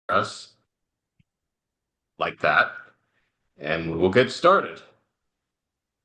us like that, and we'll get started.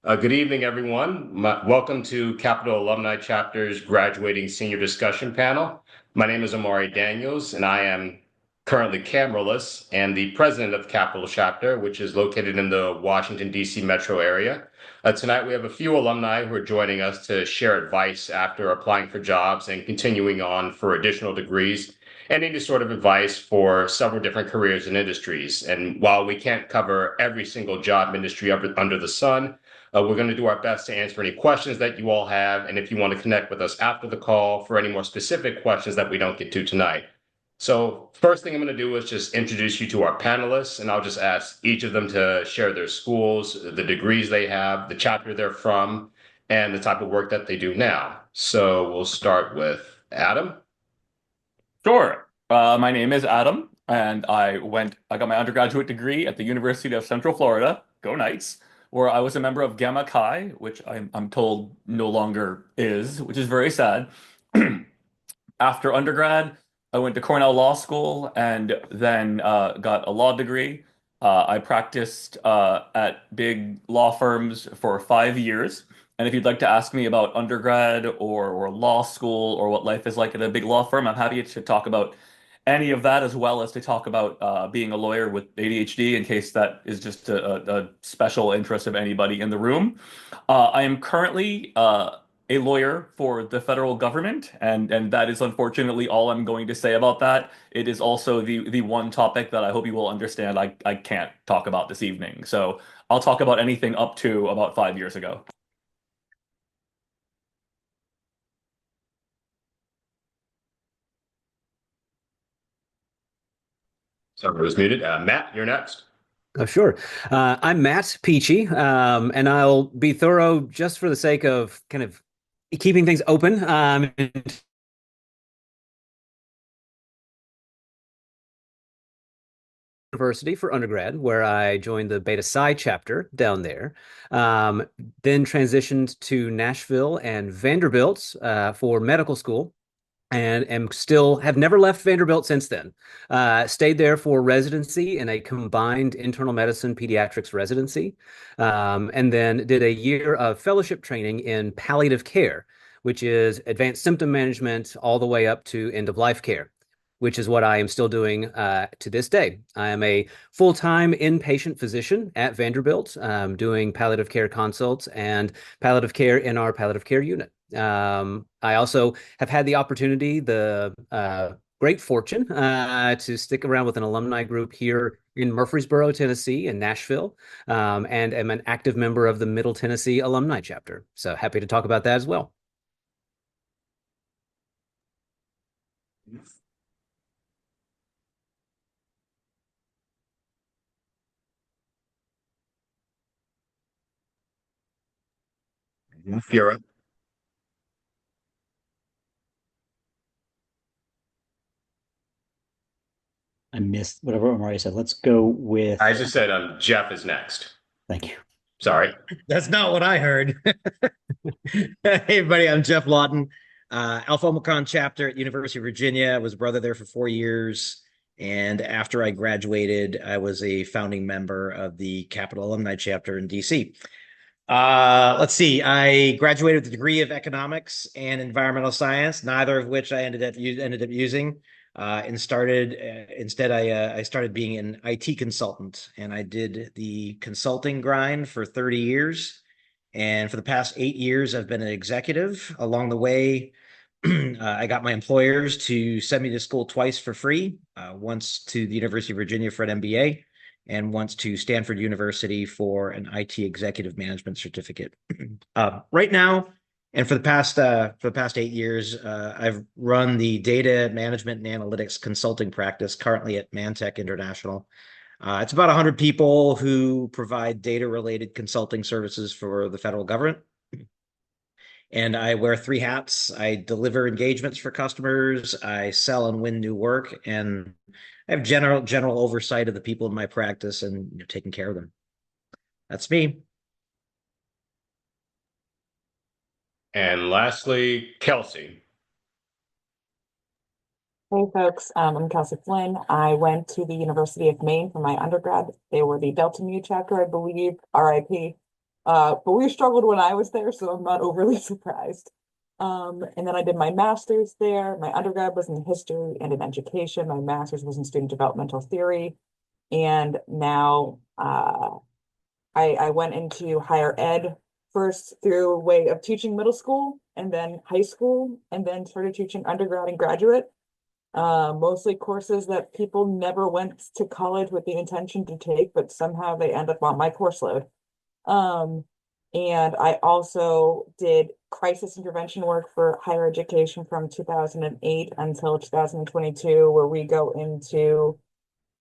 Good evening, everyone. Welcome to Capital Alumni Chapter's Graduating Senior Discussion Panel. My name is Amari Daniels, and I am currently cameraless and the president of Capital Chapter, which is located in the Washington, D.C. metro area. Tonight, we have a few alumni who are joining us to share advice after applying for jobs and continuing on for additional degrees and any sort of advice for several different careers and industries. And while we can't cover every single job industry under the sun, we're going to do our best to answer any questions that you all have. And if you want to connect with us after the call for any more specific questions that we don't get to tonight. So first thing I'm going to do is just introduce you to our panelists, and I'll just ask each of them to share their schools, the degrees they have, the chapter they're from, and the type of work that they do now. So we'll start with Adam. Sure. My name is Adam, and I got my undergraduate degree at the University of Central Florida, go Knights, where I was a member of Gamma Chi, which I'm told no longer is, which is very sad. After undergrad, I went to Cornell Law School and then got a law degree. I practiced at big law firms for 5 years. And if you'd like to ask me about undergrad or law school or what life is like at a big law firm, I'm happy to talk about any of that as well as to talk about being a lawyer with ADHD in case that is just a special interest of anybody in the room. I am currently a lawyer for the federal government, and that is unfortunately all I'm going to say about that. It is also the one topic that I hope you will understand I can't talk about this evening. So I'll talk about anything up to about 5 years ago. Sorry, was muted. Matt, you're next. Oh, sure. I'm Matt Peachy, and I'll be thorough just for the sake of kind of keeping things open. In University for undergrad, where I joined the Beta Psi chapter down there. Then transitioned to Nashville and Vanderbilt for medical school and am still have never left Vanderbilt since then. Stayed there for residency in a combined internal medicine pediatrics residency, and then did a year of fellowship training in palliative care, which is advanced symptom management all the way up to end of life care, which is what I am still doing to this day. I am a full-time inpatient physician at Vanderbilt, doing palliative care consults and palliative care in our palliative care unit. I also have had the opportunity, the great fortune, to stick around with an alumni group here in Murfreesboro, Tennessee, and Nashville, and am an active member of the Middle Tennessee Alumni chapter. So happy to talk about that as well. Fiora. I missed whatever Omari said. Let's go with. I just said Jeff is next. Thank you. Sorry. That's not what I heard. Hey, everybody, I'm Jeff Lawton, Alpha Omicron chapter at University of Virginia. I was a brother there for 4 years. And after I graduated, I was a founding member of the Capital Alumni chapter in DC. Let's see. I graduated with a degree of economics and environmental science, neither of which I ended up using. Instead, I started being an IT consultant, and I did the consulting grind for 30 years. And for the past 8 years, I've been an executive. Along the way, I got my employers to send me to school twice for free, once to the University of Virginia for an MBA, and once to Stanford University for an IT executive management certificate. Right now, and for the past 8 years, I've run the data management and analytics consulting practice currently at Mantech International. It's about 100 people who provide data-related consulting services for the federal government. And I wear three hats. I deliver engagements for customers, I sell and win new work, and I have general oversight of the people in my practice and taking care of them. That's me. And lastly, Kelsey. Hey folks, I'm Kelsey Flynn. I went to the University of Maine for my undergrad. They were the Delta Mu chapter, I believe, RIP. But we struggled when I was there, so I'm not overly surprised. And then I did my master's there. My undergrad was in history and in education. My master's was in student developmental theory. And now I went into higher ed first through a way of teaching middle school and then high school, and then started teaching undergrad and graduate, mostly courses that people never went to college with the intention to take, but somehow they end up on my course load. Um, and I also did crisis intervention work for higher education from 2008 until 2022, where we go into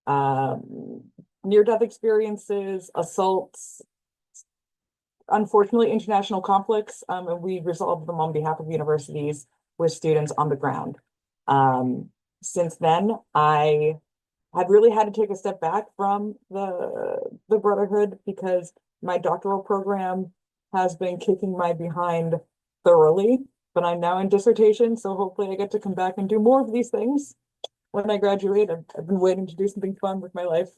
um, near-death experiences, assaults, unfortunately, international conflicts, and we resolve them on behalf of universities with students on the ground. Um, since then, I have really had to take a step back from the Brotherhood because my doctoral program has been kicking my behind thoroughly, but I'm now in dissertation, so hopefully I get to come back and do more of these things when I graduate. I've been waiting to do something fun with my life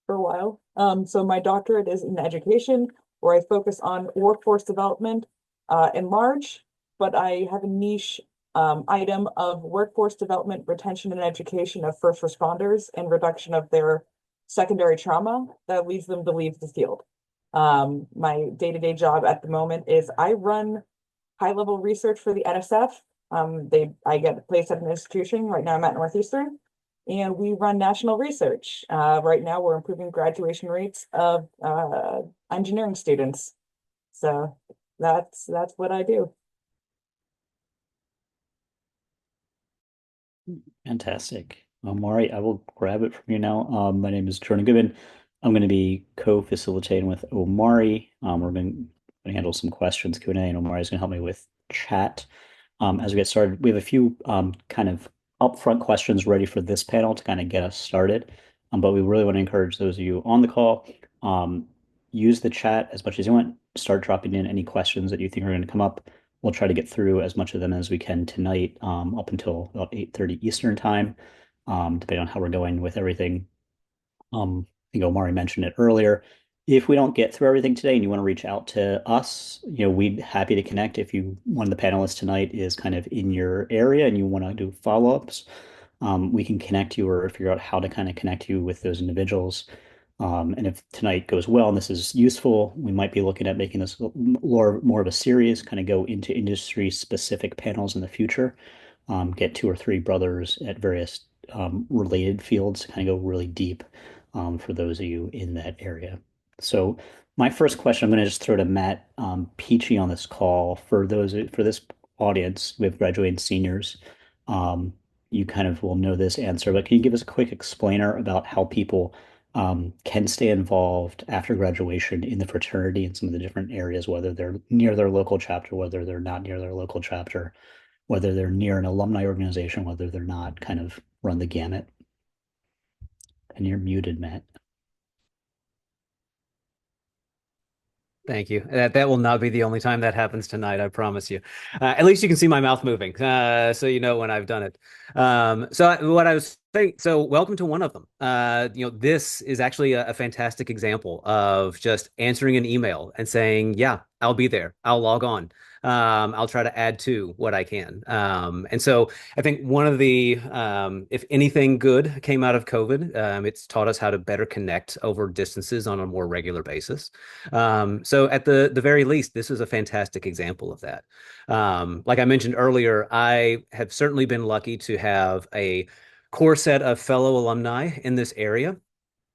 for a while. So my doctorate is in education, where I focus on workforce development in large, but I have a niche item of workforce development, retention, and education of first responders and reduction of their secondary trauma that leads them to leave the field. My day-to-day job at the moment is I run high-level research for the NSF. I get placed at an institution. Right now I'm at Northeastern, and we run national research. Right now we're improving graduation rates of engineering students. So that's what I do. Fantastic. Mari, I will grab it from you now. My name is Jordan Goodman. I'm going to be co-facilitating with Omari. We're going to handle some questions, Q&A, and Omari is going to help me with chat. As we get started, we have a few kind of upfront questions ready for this panel to kind of get us started. But we really want to encourage those of you on the call, use the chat as much as you want. Start dropping in any questions that you think are going to come up. We'll try to get through as much of them as we can tonight, up until about 8:30 Eastern time, depending on how we're going with everything. I think Omari mentioned it earlier. If we don't get through everything today and you want to reach out to us, we'd happy to connect. If one of the panelists tonight is kind of in your area and you want to do follow-ups, we can connect you or figure out how to kind of connect you with those individuals. And if tonight goes well and this is useful, we might be looking at making this more of a series, kind of go into industry specific panels in the future, get two or three brothers at various related fields, kind of go really deep for those of you in that area. So my first question, I'm going to just throw to Matt Peachy on this call. For this audience, we have graduating seniors. You kind of will know this answer, but can you give us a quick explainer about how people can stay involved after graduation in the fraternity in some of the different areas, whether they're near their local chapter, whether they're not near their local chapter, whether they're near an alumni organization, whether they're not, kind of run the gamut. And you're muted, Matt. Thank you. That will not be the only time that happens tonight, I promise you. At least you can see my mouth moving, so you know when I've done it. What I was saying, so welcome to one of them. This is actually a fantastic example of just answering an email and saying, "Yeah, I'll be there. I'll log on. I'll try to add to what I can." And so I think one of if anything good came out of COVID, it's taught us how to better connect over distances on a more regular basis. So at the very least, this is a fantastic example of that. Like I mentioned earlier, I have certainly been lucky to have a core set of fellow alumni in this area.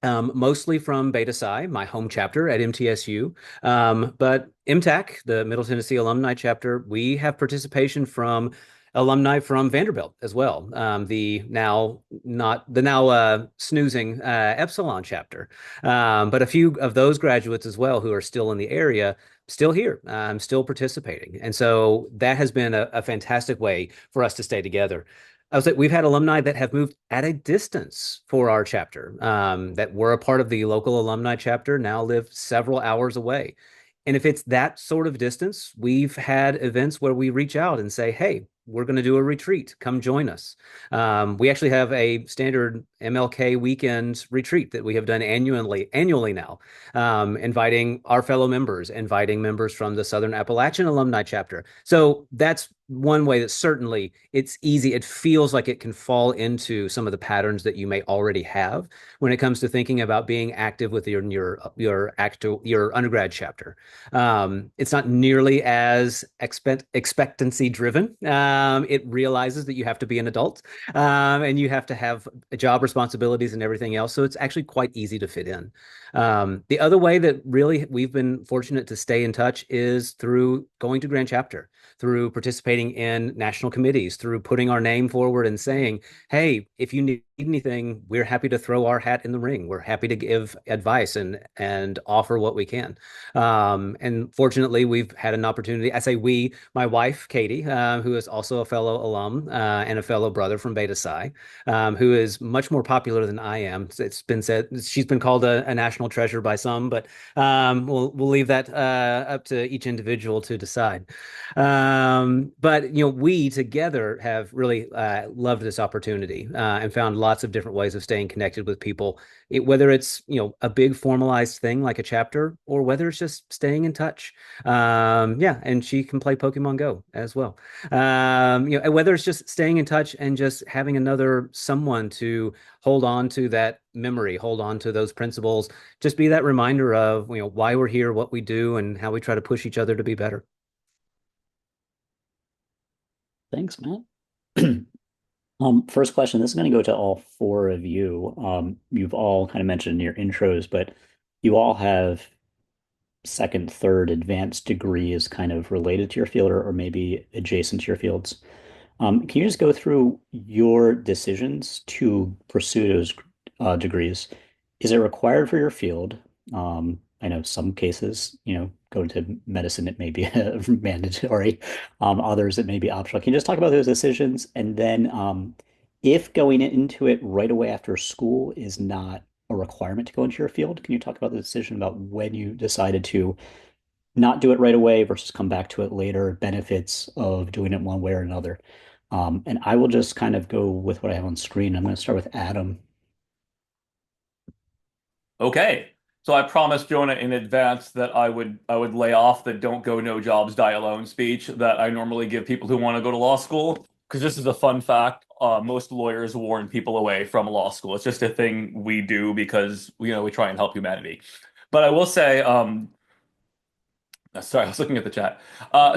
Mostly from Beta Psi, my home chapter at MTSU. But MTAC, the Middle Tennessee Alumni chapter, we have participation from alumni from Vanderbilt as well. The now snoozing Epsilon chapter, but a few of those graduates as well who are still in the area, still here, still participating, and so that has been a fantastic way for us to stay together. I was like, we've had alumni that have moved at a distance for our chapter, that were a part of the local alumni chapter, now live several hours away. And if it's that sort of distance, we've had events where we reach out and say, hey, we're going to do a retreat. Come join us. We actually have a standard MLK weekend retreat that we have done annually now, inviting our fellow members, inviting members from the Southern Appalachian Alumni Chapter. So that's one way that certainly it's easy. It feels like it can fall into some of the patterns that you may already have when it comes to thinking about being active with your undergrad chapter. It's not nearly as expectancy driven. It realizes that you have to be an adult, and you have to have job responsibilities and everything else. So it's actually quite easy to fit in. The other way that really we've been fortunate to stay in touch is through going to Grand Chapter, through participating in national committees, through putting our name forward and saying, hey, if you need anything, we're happy to throw our hat in the ring. We're happy to give advice and offer what we can. And fortunately, we've had an opportunity. I say we, my wife, Katie, who is also a fellow alum and a fellow brother from Beta Psi, who is much more popular than I am. It's been said she's been called a national treasure by some, but we'll leave that up to each individual to decide. But we together have really loved this opportunity and found lots of different ways of staying connected with people, whether it's a big formalized thing like a chapter or whether it's just staying in touch. Yeah, and she can play Pokemon Go as well. And whether it's just staying in touch and just having another someone to hold on to that memory, hold on to those principles, just be that reminder of why we're here, what we do, and how we try to push each other to be better. Thanks, Matt. First question, this is going to go to all four of you. You've all kind of mentioned in your intros, but you all have second, third advanced degrees kind of related to your field or maybe adjacent to your fields. Can you just go through your decisions to pursue those degrees? Is it required for your field? I know some cases, go to medicine, it may be mandatory. Others, it may be optional. Can you just talk about those decisions? And then if going into it right away after school is not a requirement to go into your field, can you talk about the decision about when you decided to not do it right away versus come back to it later, benefits of doing it one way or another? And I will just kind of go with what I have on screen. I'm going to start with Adam. Okay. So I promised Jonah in advance that I would lay off the "don't go, no jobs, die alone" speech that I normally give people who want to go to law school. Because this is a fun fact. Most lawyers warn people away from law school. It's just a thing we do because we try and help humanity. But I will say, sorry, I was looking at the chat.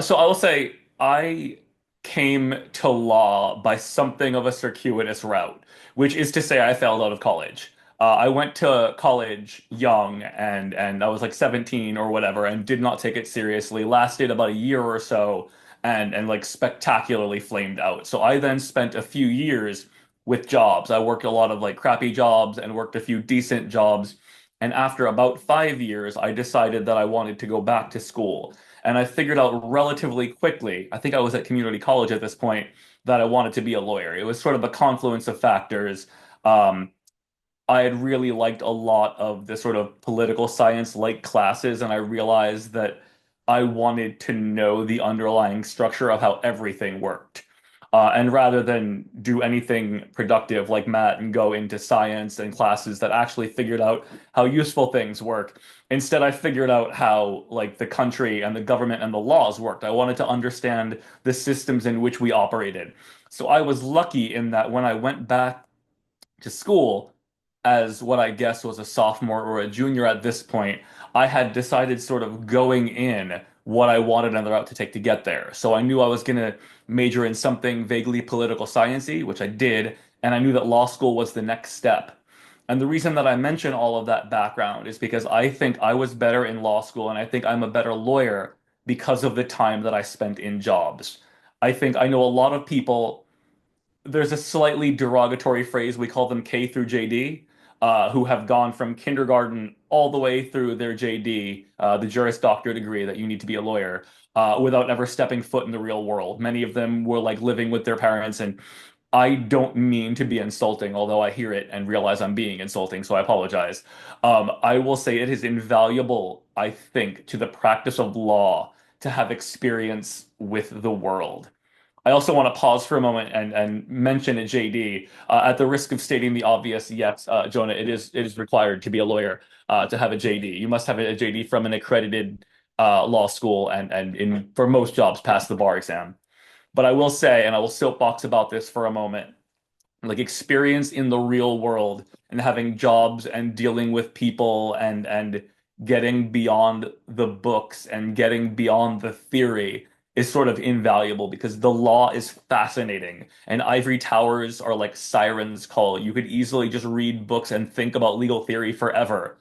So I will say I came to law by something of a circuitous route, which is to say I failed out of college. I went to college young and I was like 17 or whatever and did not take it seriously. Lasted about a year or so and like spectacularly flamed out. So I then spent a few years with jobs. I worked a lot of like crappy jobs and worked a few decent jobs. And after about 5 years, I decided that I wanted to go back to school. And I figured out relatively quickly, I think I was at community college at this point, that I wanted to be a lawyer. It was sort of a confluence of factors. Um, I had really liked a lot of the sort of political science like classes, and I realized that I wanted to know the underlying structure of how everything worked. And rather than do anything productive like Matt and go into science and classes that actually figured out how useful things work, instead I figured out how like the country and the government and the laws worked. I wanted to understand the systems in which we operated. So I was lucky in that when I went back to school as what I guess was a sophomore or a junior at this point, I had decided sort of going in what I wanted and the route to take to get there. So I knew I was going to major in something vaguely political sciencey, which I did, and I knew that law school was the next step. And the reason that I mention all of that background is because I think I was better in law school and I think I'm a better lawyer because of the time that I spent in jobs. I think I know a lot of people, there's a slightly derogatory phrase, we call them K through JD, who have gone from kindergarten all the way through their JD, the Juris Doctor degree that you need to be a lawyer, without ever stepping foot in the real world. Many of them were like living with their parents and I don't mean to be insulting, although I hear it and realize I'm being insulting, so I apologize. I will say it is invaluable, I think, to the practice of law to have experience with the world. I also want to pause for a moment and mention a JD. At the risk of stating the obvious, yes, Jonah, it is required to be a lawyer to have a JD. You must have a JD from an accredited law school and in for most jobs pass the bar exam. But I will say, and I will soapbox about this for a moment, like experience in the real world and having jobs and dealing with people and getting beyond the books and getting beyond the theory is sort of invaluable because the law is fascinating and ivory towers are like sirens call. You could easily just read books and think about legal theory forever,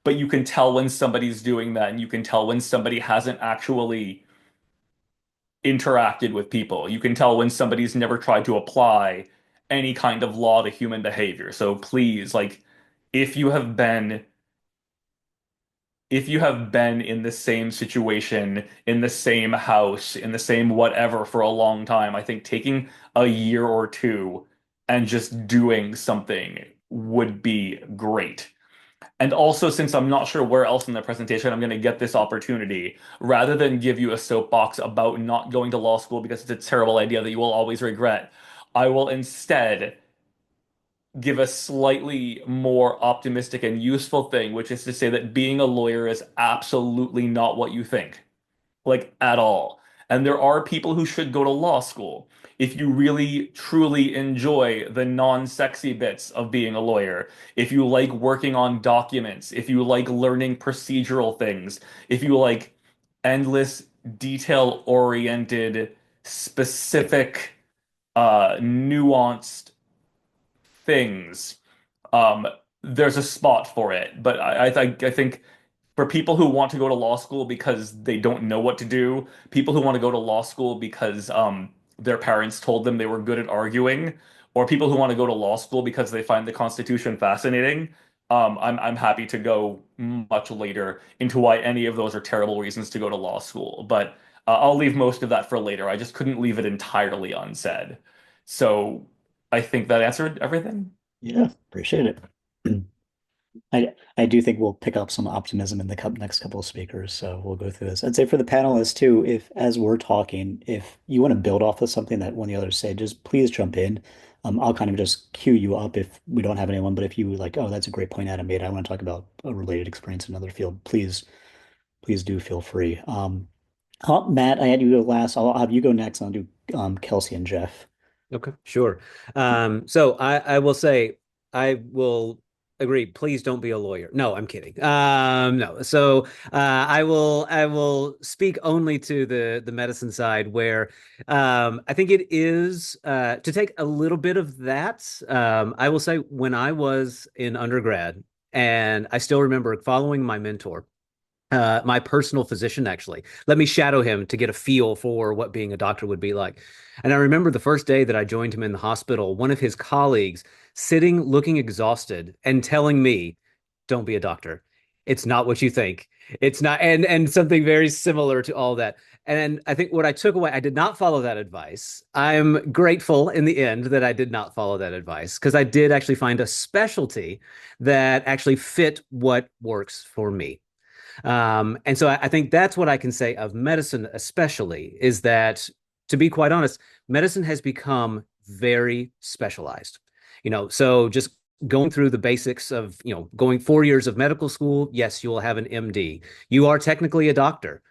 but you can tell when somebody's doing that and you can tell when somebody hasn't actually interacted with people. You can tell when somebody's never tried to apply any kind of law to human behavior. So please, like, if you have been if you have been in the same situation, in the same house, in the same whatever for a long time, I think taking a year or two and just doing something would be great. And also, since I'm not sure where else in the presentation I'm going to get this opportunity, rather than give you a soapbox about not going to law school because it's a terrible idea that you will always regret, I will instead give a slightly more optimistic and useful thing, which is to say that being a lawyer is absolutely not what you think, like at all. And there are people who should go to law school. If you really truly enjoy the non-sexy bits of being a lawyer, if you like working on documents, if you like learning procedural things, if you like endless detail-oriented, specific, nuanced things, um, there's a spot for it. But I think for people who want to go to law school because they don't know what to do, people who want to go to law school because their parents told them they were good at arguing, or people who want to go to law school because they find the Constitution fascinating, I'm happy to go much later into why any of those are terrible reasons to go to law school. But I'll leave most of that for later. I just couldn't leave it entirely unsaid. So I think that answered everything. Yeah, appreciate it. I do think we'll pick up some optimism in the next couple of speakers, so we'll go through this. I'd say for the panelists too, if as we're talking, if you want to build off of something that one of the others say, just please jump in. I'll kind of just cue you up if we don't have anyone, but if you like, oh, that's a great point Adam made. I want to talk about a related experience in another field. Please do feel free. Matt, I had you go last. I'll have you go next. I'll do Kelsey and Jeff. Okay, sure. So I will say I will agree. Please don't be a lawyer. No, I'm kidding. No. So I will speak only to the medicine side where I think it is to take a little bit of that. I will say when I was in undergrad, and I still remember following my mentor, my personal physician, actually. Let me shadow him to get a feel for what being a doctor would be like. And I remember the first day that I joined him in the hospital, one of his colleagues sitting looking exhausted and telling me, don't be a doctor. It's not what you think. It's not, and something very similar to all that. And I think what I took away, I did not follow that advice. I'm grateful in the end that I did not follow that advice because I did actually find a specialty that actually fit what works for me. And so I think that's what I can say of medicine, especially, is that, to be quite honest, medicine has become very specialized. So just going through the basics of, going 4 years of medical school, yes, you will have an MD. You are technically a doctor.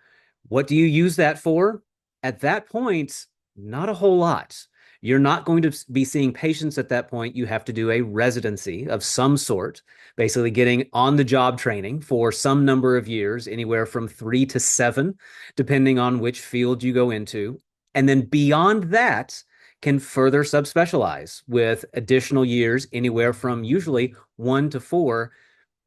What do you use that for? At that point, not a whole lot. You're not going to be seeing patients at that point. You have to do a residency of some sort, basically getting on the job training for some number of years, anywhere from 3 to 7, depending on which field you go into. And then beyond that, can further subspecialize with additional years, anywhere from usually 1 to 4,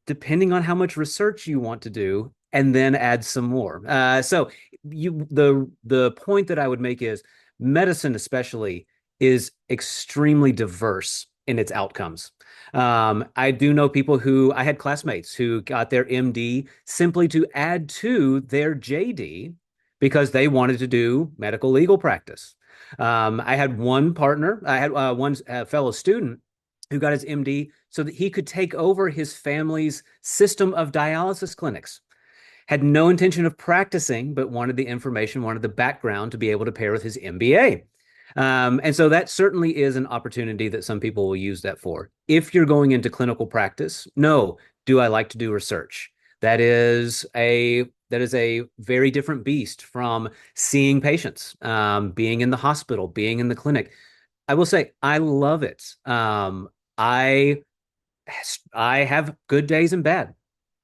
depending on how much research you want to do, and then add some more. So the point that I would make is medicine, especially, is extremely diverse in its outcomes. I do know people who I had classmates who got their MD simply to add to their JD because they wanted to do medical legal practice. I had one partner, I had one fellow student who got his MD so that he could take over his family's system of dialysis clinics. Had no intention of practicing, but wanted the information, wanted the background to be able to pair with his MBA. And so that certainly is an opportunity that some people will use that for. If you're going into clinical practice, no, do I like to do research? That is a very different beast from seeing patients, being in the hospital, being in the clinic. I will say I love it. I I have good days and bad.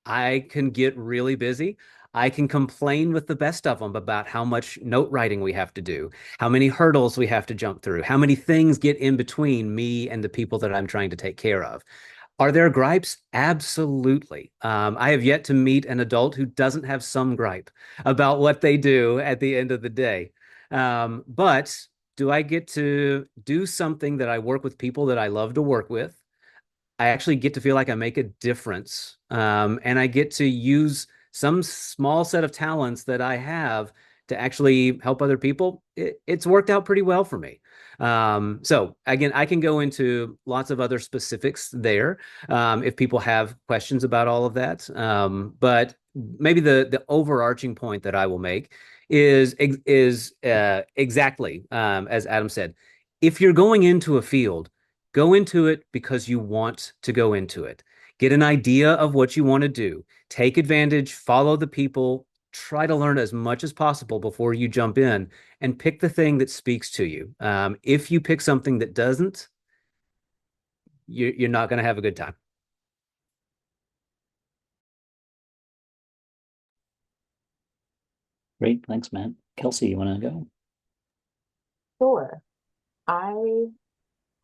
I can get really busy. I can complain with the best of them about how much note writing we have to do, how many hurdles we have to jump through, how many things get in between me and the people that I'm trying to take care of. Are there gripes? Absolutely. I have yet to meet an adult who doesn't have some gripe about what they do at the end of the day. But do I get to do something that I work with people that I love to work with? I actually get to feel like I make a difference. And I get to use some small set of talents that I have to actually help other people. It's worked out pretty well for me. So again, I can go into lots of other specifics there if people have questions about all of that. But maybe the overarching point that I will make is exactly as Adam said. If you're going into a field, go into it because you want to go into it. Get an idea of what you want to do. Take advantage, follow the people, try to learn as much as possible before you jump in and pick the thing that speaks to you. If you pick something that doesn't, you're not going to have a good time. Great. Thanks, Matt. Kelsey, you want to go? Sure. I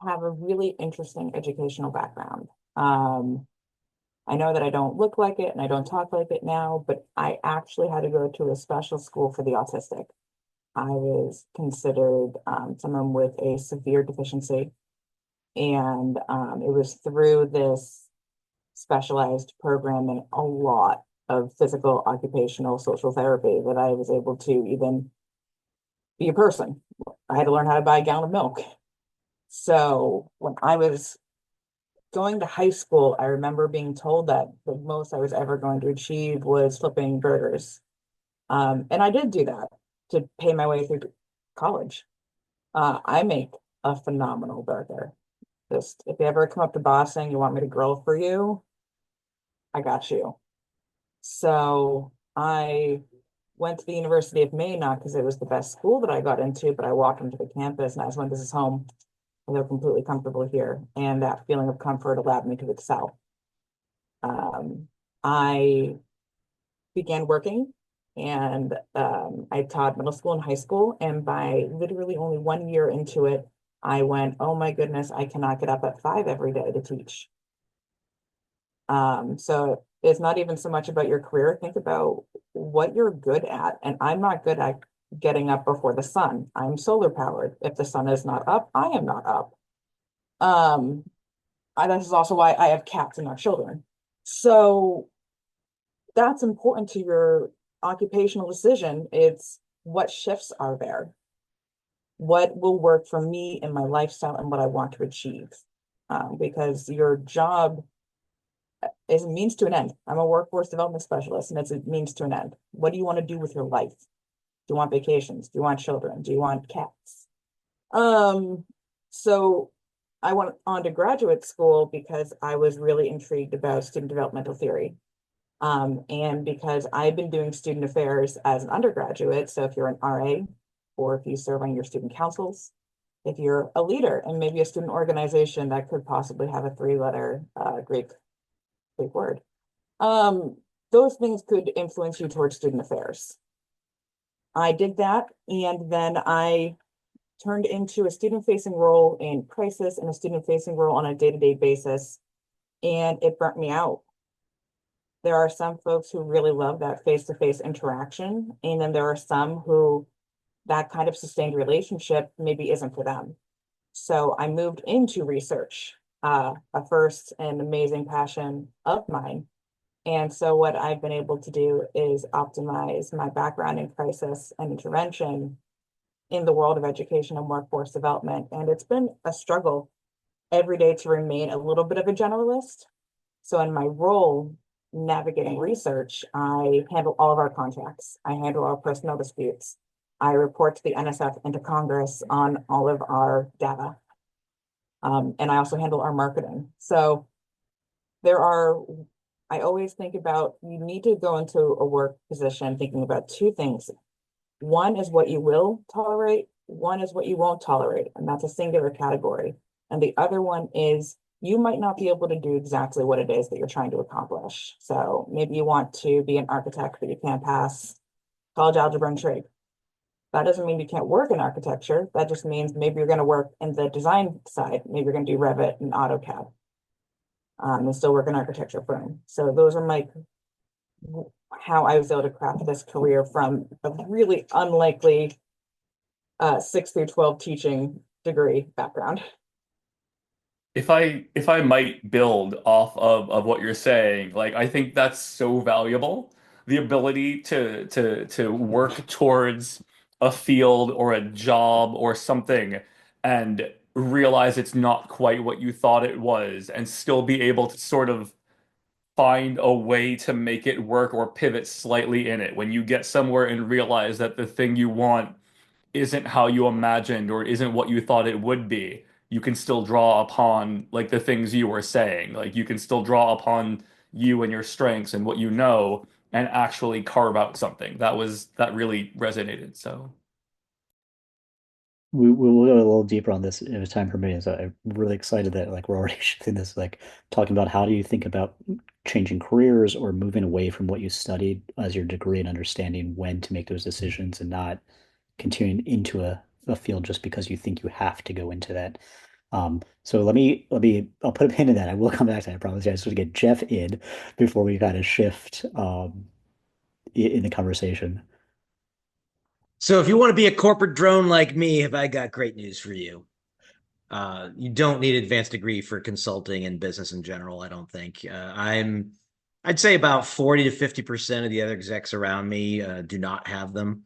have a really interesting educational background. I know that I don't look like it and I don't talk like it now, but I actually had to go to a special school for the autistic. I was considered someone with a severe deficiency, and it was through this specialized program and a lot of physical, occupational, social therapy that I was able to even be a person. I had to learn how to buy a gallon of milk. So when I was going to high school, I remember being told that the most I was ever going to achieve was flipping burgers. And I did do that to pay my way through college. I make a phenomenal burger. Just if you ever come up to Boston, you want me to grill for you, I got you. So I went to the University of Maine, not because it was the best school that I got into, but I walked into the campus and I was like, this is home. I feel completely comfortable here. And that feeling of comfort allowed me to excel. I began working and I taught middle school and high school. And by literally only 1 year into it, I went, oh my goodness, I cannot get up at 5 every day to teach. So it's not even so much about your career. Think about what you're good at. And I'm not good at getting up before the sun. I'm solar powered. If the sun is not up, I am not up. This is also why I have cats and not children. So that's important to your occupational decision. It's what shifts are there? What will work for me in my lifestyle and what I want to achieve? Because your job is a means to an end. I'm a workforce development specialist, and it's a means to an end. What do you want to do with your life? Do you want vacations? Do you want children? Do you want cats? So I went on to graduate school because I was really intrigued about student developmental theory. And because I've been doing student affairs as an undergraduate, so if you're an RA or if you serve on your student councils, if you're a leader and maybe a student organization that could possibly have a three-letter Greek word, those things could influence you towards student affairs. I did that, and then I turned into a student-facing role in crisis and a student-facing role on a day-to-day basis, and it burnt me out. There are some folks who really love that face-to-face interaction, and then there are some who that kind of sustained relationship maybe isn't for them. So I moved into research, a first and amazing passion of mine. And so what I've been able to do is optimize my background in crisis and intervention in the world of education and workforce development. And it's been a struggle every day to remain a little bit of a generalist. So in my role navigating research, I handle all of our contracts. I handle our personnel disputes. I report to the NSF and to Congress on all of our data. And I also handle our marketing. So I always think about, you need to go into a work position thinking about two things. One is what you will tolerate, one is what you won't tolerate, and that's a singular category. And the other one is you might not be able to do exactly what it is that you're trying to accomplish. So maybe you want to be an architect, but you can't pass college algebra and trig. That doesn't mean you can't work in architecture. That just means maybe you're going to work in the design side. Maybe you're going to do Revit and AutoCAD, and still work in architecture firm. So those are how I was able to craft this career from a really unlikely 6 through 12 teaching degree background. If I might build off of what you're saying, like I think that's so valuable. The ability to work towards a field or a job or something and realize it's not quite what you thought it was and still be able to sort of find a way to make it work or pivot slightly in it. When you get somewhere and realize that the thing you want isn't how you imagined or isn't what you thought it would be, you can still draw upon like the things you were saying. Like you can still draw upon you and your strengths and what you know and actually carve out something. That really resonated. So We'll go a little deeper on this if time permits. So I'm really excited that like we're already shifting this, like talking about how do you think about changing careers or moving away from what you studied as your degree and understanding when to make those decisions and not continuing into a field just because you think you have to go into that. So I'll put a pin in that. I will come back to that. I promise you. I just want to get Jeff in before we kind of shift in the conversation. So if you want to be a corporate drone like me, have I got great news for you? You don't need advanced degree for consulting and business in general, I don't think. I'd say about 40 to 50% of the other execs around me do not have them.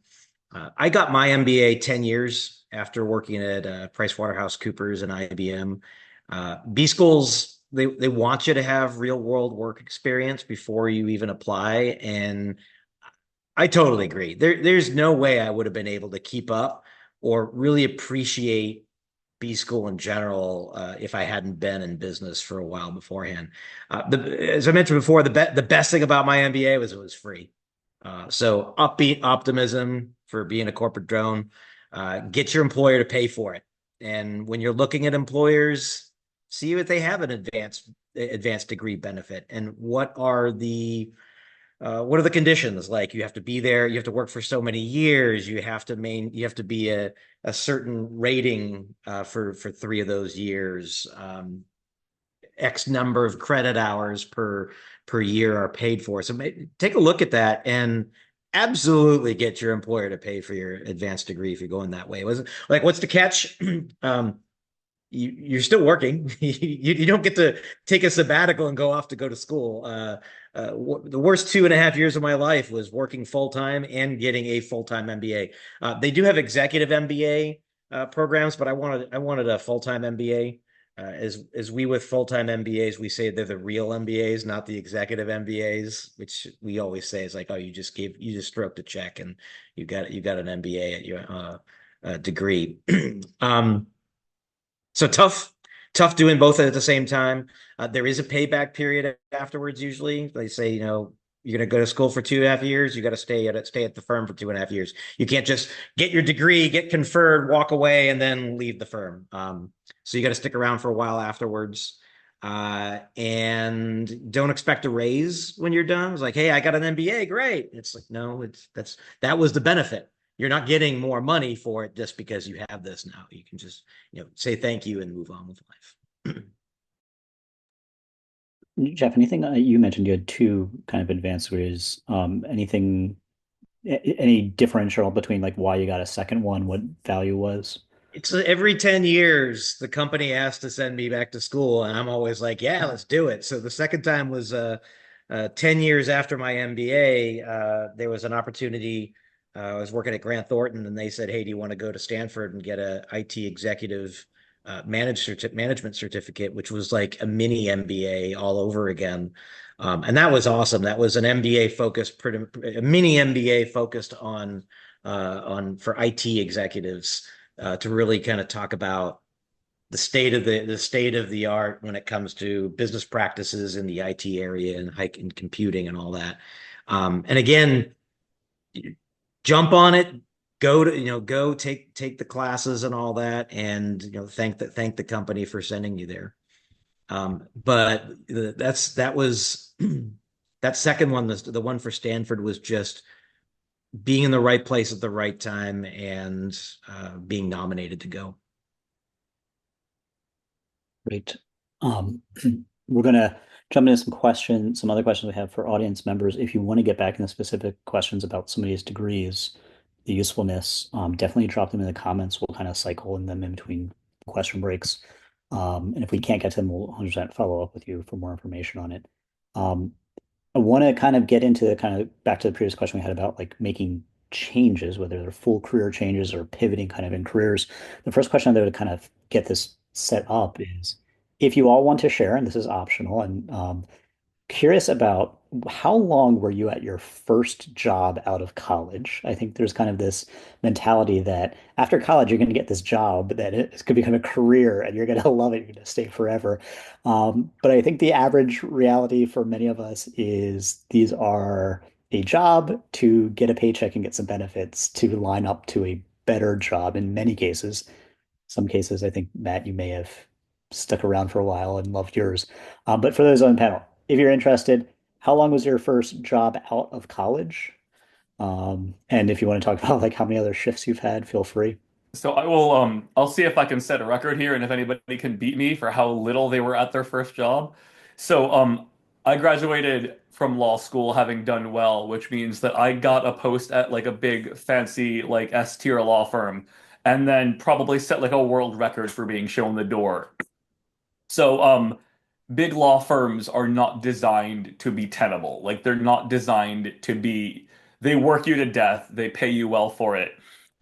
I got my MBA 10 years after working at PricewaterhouseCoopers and IBM. B schools, they want you to have real world work experience before you even apply. And I totally agree. There's no way I would have been able to keep up or really appreciate B school in general if I hadn't been in business for a while beforehand. As I mentioned before, the best thing about my MBA was it was free. So upbeat optimism for being a corporate drone. Get your employer to pay for it. And when you're looking at employers, see if they have an advanced degree benefit and what are the conditions? Like you have to be there, you have to work for so many years, you have to be a certain rating for 3 of those years. X number of credit hours per year are paid for. So take a look at that and absolutely get your employer to pay for your advanced degree if you're going that way. What's the catch? You're still working. You don't get to take a sabbatical and go off to go to school. The worst 2.5 years of my life was working full time and getting a full time MBA. They do have executive MBA programs, but I wanted a full time MBA. As we with full time MBAs, we say they're the real MBAs, not the executive MBAs, which we always say is like, oh, you just stroked a check and you got an MBA at your degree. So tough doing both at the same time. There is a payback period afterwards. Usually they say, you're going to go to school for 2.5 years. You got to stay at the firm for 2.5 years. You can't just get your degree, get conferred, walk away, and then leave the firm. So you got to stick around for a while afterwards. And don't expect a raise when you're done. It's like, hey, I got an MBA, great. It's like, no, that was the benefit. You're not getting more money for it just because you have this now. You can just, say thank you and move on with life. Jeff, anything you mentioned you had two kind of advanced degrees. Any differential between like why you got a second one, what value was? It's every 10 years, the company asks to send me back to school, and I'm always like, yeah, let's do it. So the second time was 10 years after my MBA, there was an opportunity. I was working at Grant Thornton, and they said, "Hey, do you want to go to Stanford and get a IT executive management certificate?" Which was like a mini MBA all over again. And that was awesome. That was an MBA focused, a mini MBA focused on for IT executives to really kind of talk about the state of the art when it comes to business practices in the IT area and hike and computing and all that. And again, jump on it, go take the classes and all that, and thank the company for sending you there. But that was that second one, the one for Stanford, was just being in the right place at the right time and being nominated to go. Great. We're gonna jump into some other questions we have for audience members. If you want to get back into specific questions about some of these degrees, the usefulness, definitely drop them in the comments. We'll kind of cycle in them in between question breaks. And if we can't get to them, we'll 100% follow up with you for more information on it. I want to kind of get into kind of back to the previous question we had about like making changes, whether they're full career changes or pivoting kind of in careers. The first question that would kind of get this set up is if you all want to share, and this is optional, and curious about how long were you at your first job out of college? I think there's kind of this mentality that after college, you're going to get this job that it could become a career and you're going to love it. You're going to stay forever. But I think the average reality for many of us is these are a job to get a paycheck and get some benefits to line up to a better job in many cases. Some cases, I think, Matt, you may have stuck around for a while and loved yours. But for those on the panel, if you're interested, how long was your first job out of college? And if you want to talk about like how many other shifts you've had, feel free. So I'll see if I can set a record here and if anybody can beat me for how little they were at their first job. So I graduated from law school having done well, which means that I got a post at like a big fancy like S tier law firm and then probably set like a world record for being shown the door. So big law firms are not designed to be tenable. Like they're not designed to be, they work you to death, they pay you well for it.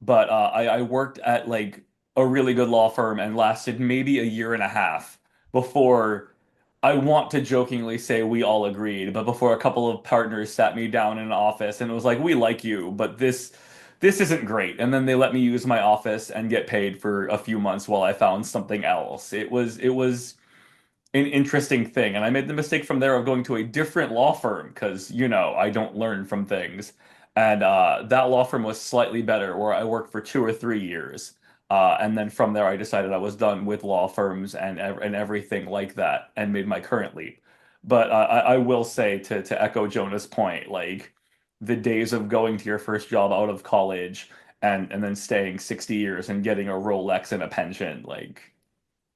But I worked at like a really good law firm and lasted maybe a year and a half before I want to jokingly say we all agreed, but before a couple of partners sat me down in an office and it was like, we like you, but this isn't great. And then they let me use my office and get paid for a few months while I found something else. It was an interesting thing. And I made the mistake from there of going to a different law firm because, I don't learn from things. And that law firm was slightly better, where I worked for 2 or 3 years. And then from there, I decided I was done with law firms and everything like that and made my current leap. But I will say to echo Jonah's point, like the days of going to your first job out of college and then staying 60 years and getting a Rolex and a pension, like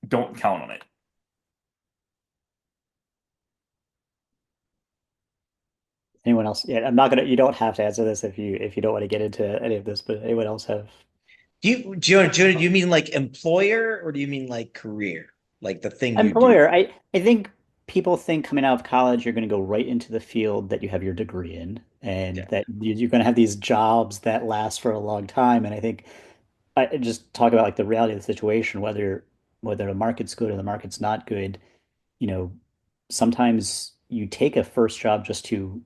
don't count on it. Anyone else? Yeah, I'm not gonna. You don't have to answer this if you don't want to get into any of this. But anyone else have? Do you mean like employer or do you mean like career? Like the thing you do? Employer, I think people think coming out of college, you're going to go right into the field that you have your degree in, and Yeah. that you're going to have these jobs that last for a long time. And I think I just talk about like the reality of the situation, whether the market's good or the market's not good. You know, sometimes you take a first job just to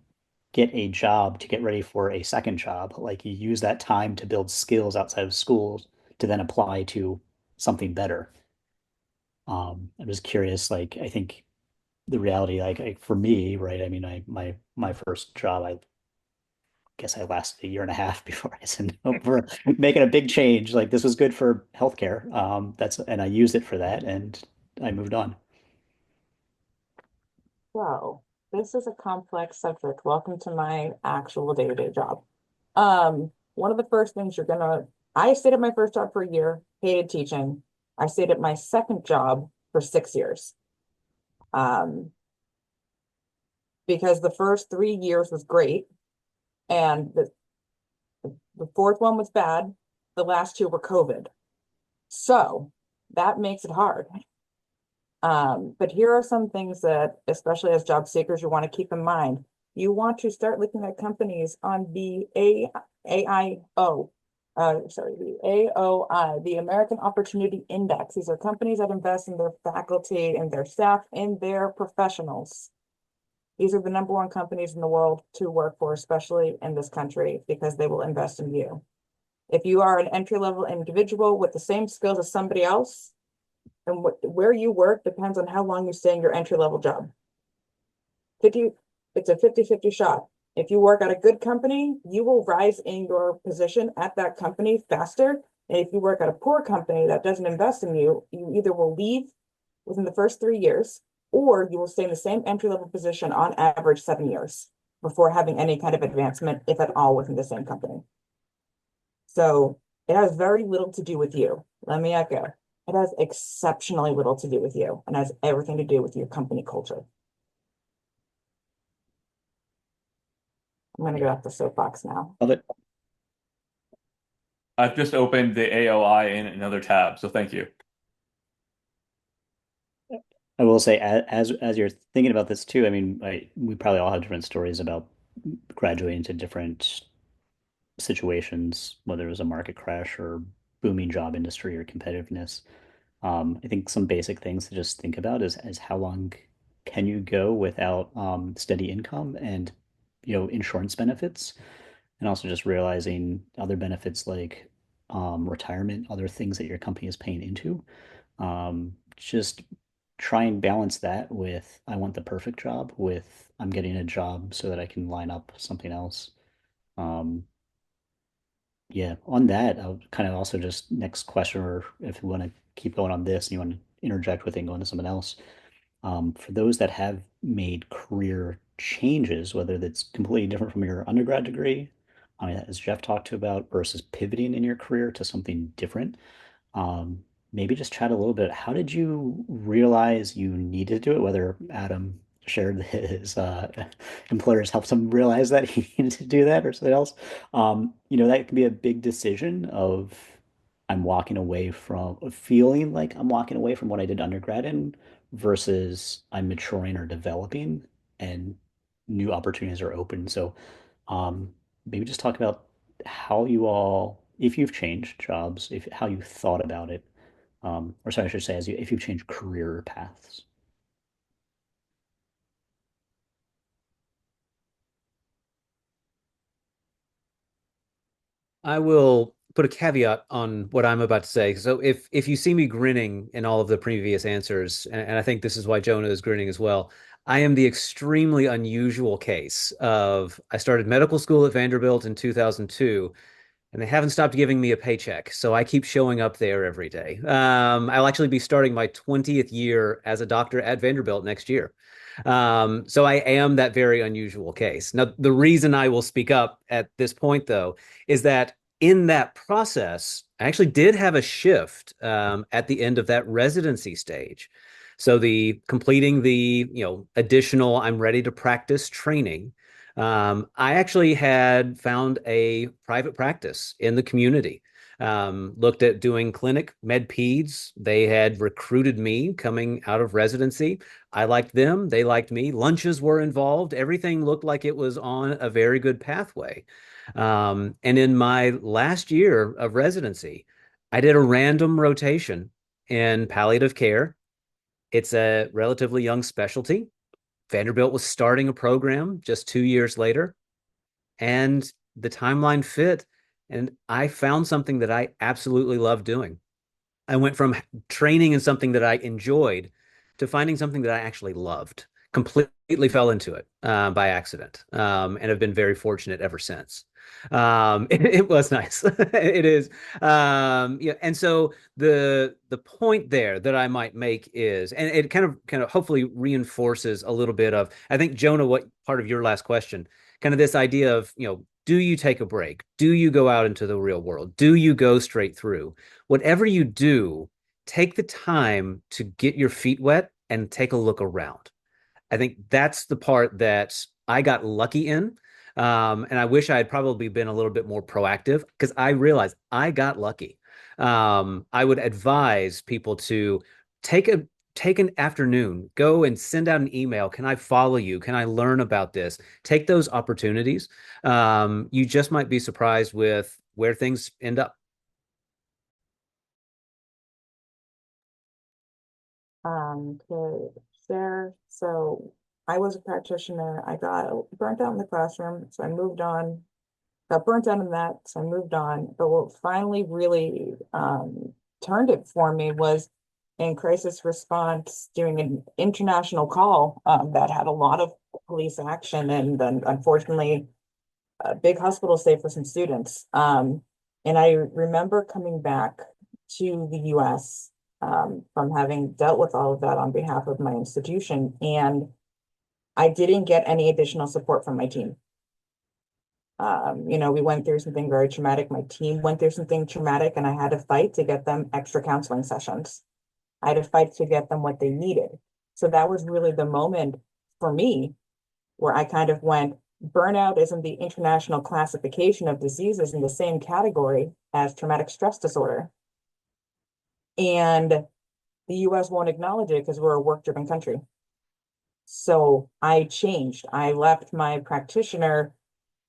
get a job to get ready for a second job. Like you use that time to build skills outside of school to then apply to something better. I'm just curious, like I think the reality, for me, right? I mean, my first job, I guess I lasted a year and a half before I said no for making a big change. Like this was good for healthcare. And I used it for that, and I moved on. So this is a complex subject. Welcome to my actual day-to-day job. One of the first things I stayed at my first job for a year, hated teaching. I stayed at my second job for 6 years. Because the first 3 years was great, and the fourth one was bad. The last two were COVID. So that makes it hard. But here are some things that, especially as job seekers, you want to keep in mind. You want to start looking at companies on the AIO, the AOI, the American Opportunity Index. These are companies that invest in their faculty and their staff and their professionals. These are the number one companies in the world to work for, especially in this country, because they will invest in you. If you are an entry-level individual with the same skills as somebody else, and where you work depends on how long you stay in your entry-level job. 50, it's a 50-50 shot. If you work at a good company, you will rise in your position at that company faster. And if you work at a poor company that doesn't invest in you, you either will leave within the first 3 years, or you will stay in the same entry-level position on average 7 years before having any kind of advancement, if at all, within the same company. So it has very little to do with you. Let me echo. It has exceptionally little to do with you and has everything to do with your company culture. I'm going to get off the soapbox now. Love it. I've just opened the AOI in another tab, so thank you. I will say, as you're thinking about this too, I mean, we probably all have different stories about graduating to different situations, whether it was a market crash or booming job industry or competitiveness. I think some basic things to just think about is how long can you go without steady income and insurance benefits, and also just realizing other benefits like retirement, other things that your company is paying into. Just try and balance that with I want the perfect job with I'm getting a job so that I can line up something else. Um, yeah, on that, I'll kind of also just next question, or if you want to keep going on this and you want to interject with it and go into something else. For those that have made career changes, whether that's completely different from your undergrad degree, I mean, as Jeff talked to about, versus pivoting in your career to something different, maybe just chat a little bit. How did you realize you needed to do it? Whether Adam shared his employers helped him realize that he needed to do that or something else. That can be a big decision of I'm walking away from feeling like I'm walking away from what I did undergrad in versus I'm maturing or developing and new opportunities are open. So um, maybe just talk about how you all, if you've changed jobs, if how you thought about it, or sorry, I should say, if you've changed career paths. I will put a caveat on what I'm about to say. So if you see me grinning in all of the previous answers, and I think this is why Jonah is grinning as well, I am the extremely unusual case of I started medical school at Vanderbilt in 2002, and they haven't stopped giving me a paycheck. So I keep showing up there every day. I'll actually be starting my 20th year as a doctor at Vanderbilt next year. So I am that very unusual case. Now, the reason I will speak up at this point, though, is that in that process, I actually did have a shift at the end of that residency stage. So the completing the additional I'm ready to practice training. I actually had found a private practice in the community. Looked at doing clinic med peds. They had recruited me coming out of residency. I liked them. They liked me. Lunches were involved. Everything looked like it was on a very good pathway. And in my last year of residency, I did a random rotation in palliative care. It's a relatively young specialty. Vanderbilt was starting a program just 2 years later, and the timeline fit. And I found something that I absolutely love doing. I went from training in something that I enjoyed to finding something that I actually loved. Completely fell into it by accident, and have been very fortunate ever since. It was nice. It is. Yeah, and so the point there that I might make is, and it kind of hopefully reinforces a little bit of, I think, Jonah, what part of your last question, kind of this idea of, do you take a break? Do you go out into the real world? Do you go straight through? Whatever you do, take the time to get your feet wet and take a look around. I think that's the part that I got lucky in. And I wish I had probably been a little bit more proactive because I realized I got lucky. I would advise people to take a take an afternoon, go and send out an email. Can I follow you? Can I learn about this? Take those opportunities. You just might be surprised with where things end up. To share. So I was a practitioner. I got burnt out in the classroom, so I moved on. Got burnt out in that, so I moved on. But what finally really turned it for me was in crisis response, doing an international call that had a lot of police action, and then unfortunately, a big hospital stay for some students. And I remember coming back to the US from having dealt with all of that on behalf of my institution, and I didn't get any additional support from my team. We went through something very traumatic. My team went through something traumatic, and I had to fight to get them extra counseling sessions. I had to fight to get them what they needed. So that was really the moment for me where I kind of went, burnout isn't the international classification of diseases in the same category as traumatic stress disorder. And the US won't acknowledge it because we're a work-driven country. So I changed. I left my practitioner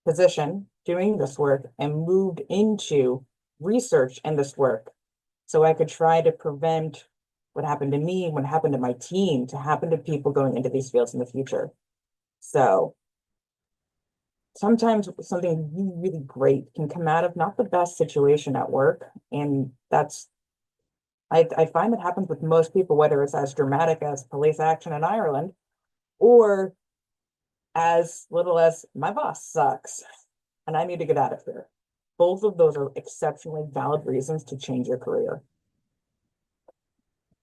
position doing this work and moved into research in this work so I could try to prevent what happened to me, what happened to my team, to happen to people going into these fields in the future. So sometimes something really, really great can come out of not the best situation at work. And I find that happens with most people, whether it's as dramatic as police action in Ireland or as little as my boss sucks and I need to get out of here. Both of those are exceptionally valid reasons to change your career.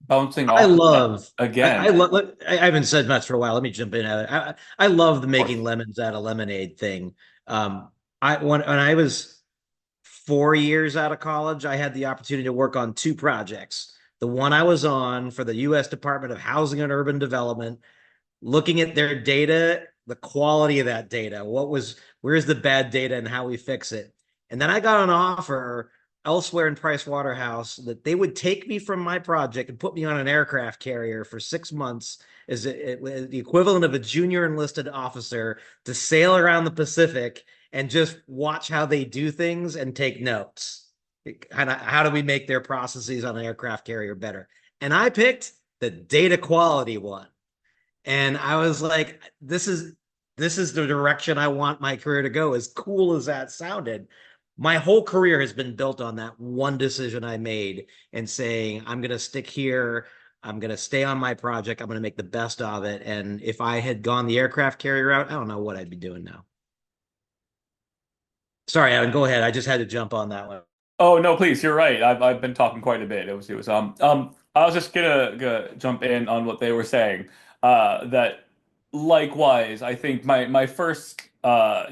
Bouncing I off of that love, I again. love, I haven't said much for a while. Let me jump in. I love the making lemons out of lemonade thing. When I was 4 years out of college, I had the opportunity to work on two projects. The one I was on for the U.S. Department of Housing and Urban Development, looking at their data, the quality of that data, where's the bad data and how we fix it. And then I got an offer elsewhere in Price Waterhouse that they would take me from my project and put me on an aircraft carrier for 6 months as the equivalent of a junior enlisted officer to sail around the Pacific and just watch how they do things and take notes. How do we make their processes on an aircraft carrier better? And I picked the data quality one. And I was like, this is the direction I want my career to go. As cool as that sounded, my whole career has been built on that one decision I made and saying, I'm going to stick here. I'm going to stay on my project. I'm going to make the best of it. And if I had gone the aircraft carrier route, I don't know what I'd be doing now. Sorry, Adam, go ahead. I just had to jump on that one. Oh no, please, you're right. I've been talking quite a bit. It was I was just gonna jump in on what they were saying. That likewise, I think my first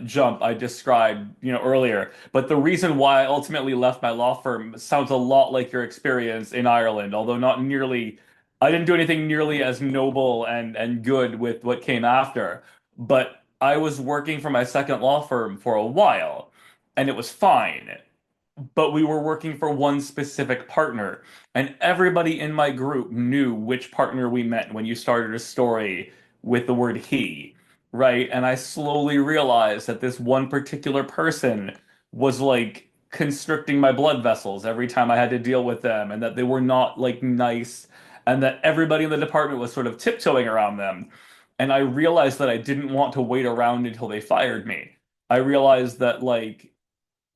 jump I described, earlier, but the reason why I ultimately left my law firm sounds a lot like your experience in Ireland, although not nearly. I didn't do anything nearly as noble and good with what came after, but I was working for my second law firm for a while, and it was fine, but we were working for one specific partner, and everybody in my group knew which partner we meant when you started a story with the word he, right? And I slowly realized that this one particular person was like constricting my blood vessels every time I had to deal with them, and that they were not like nice, and that everybody in the department was sort of tiptoeing around them. And I realized that I didn't want to wait around until they fired me. I realized that like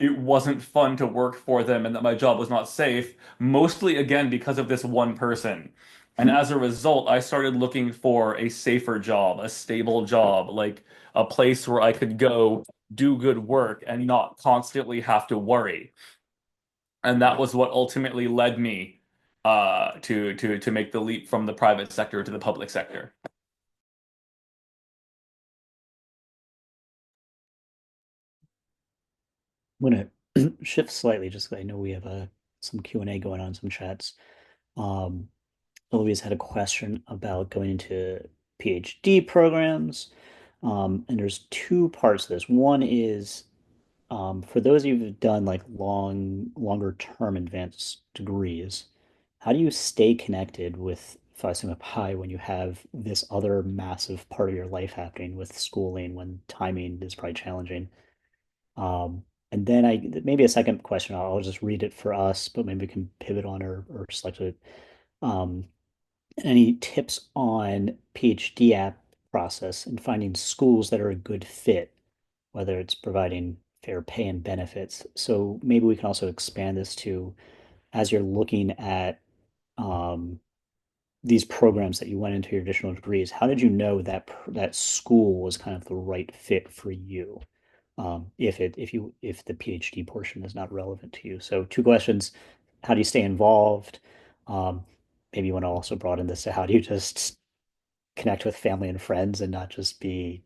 it wasn't fun to work for them and that my job was not safe, mostly again because of this one person. And as a result, I started looking for a safer job, a stable job, like a place where I could go do good work and not constantly have to worry. And that was what ultimately led me to make the leap from the private sector to the public sector. I'm going to shift slightly just 'cause I know we have some Q&A going on, some chats. Um, Louise had a question about going into PhD programs. And there's two parts to this. One is for those of you who've done like longer term advanced degrees, how do you stay connected with Phi Sigma Pi when you have this other massive part of your life happening with schooling when timing is probably challenging. And then maybe a second question, I'll just read it for us, but maybe we can pivot on or select it. Um, any tips on PhD app process and finding schools that are a good fit, whether it's providing fair pay and benefits? So maybe we can also expand this to, as you're looking at these programs that you went into your additional degrees, how did you know that that school was kind of the right fit for you? If the PhD portion is not relevant to you. So two questions: how do you stay involved? Um, Maybe you want to also broaden this to how do you just connect with family and friends and not just be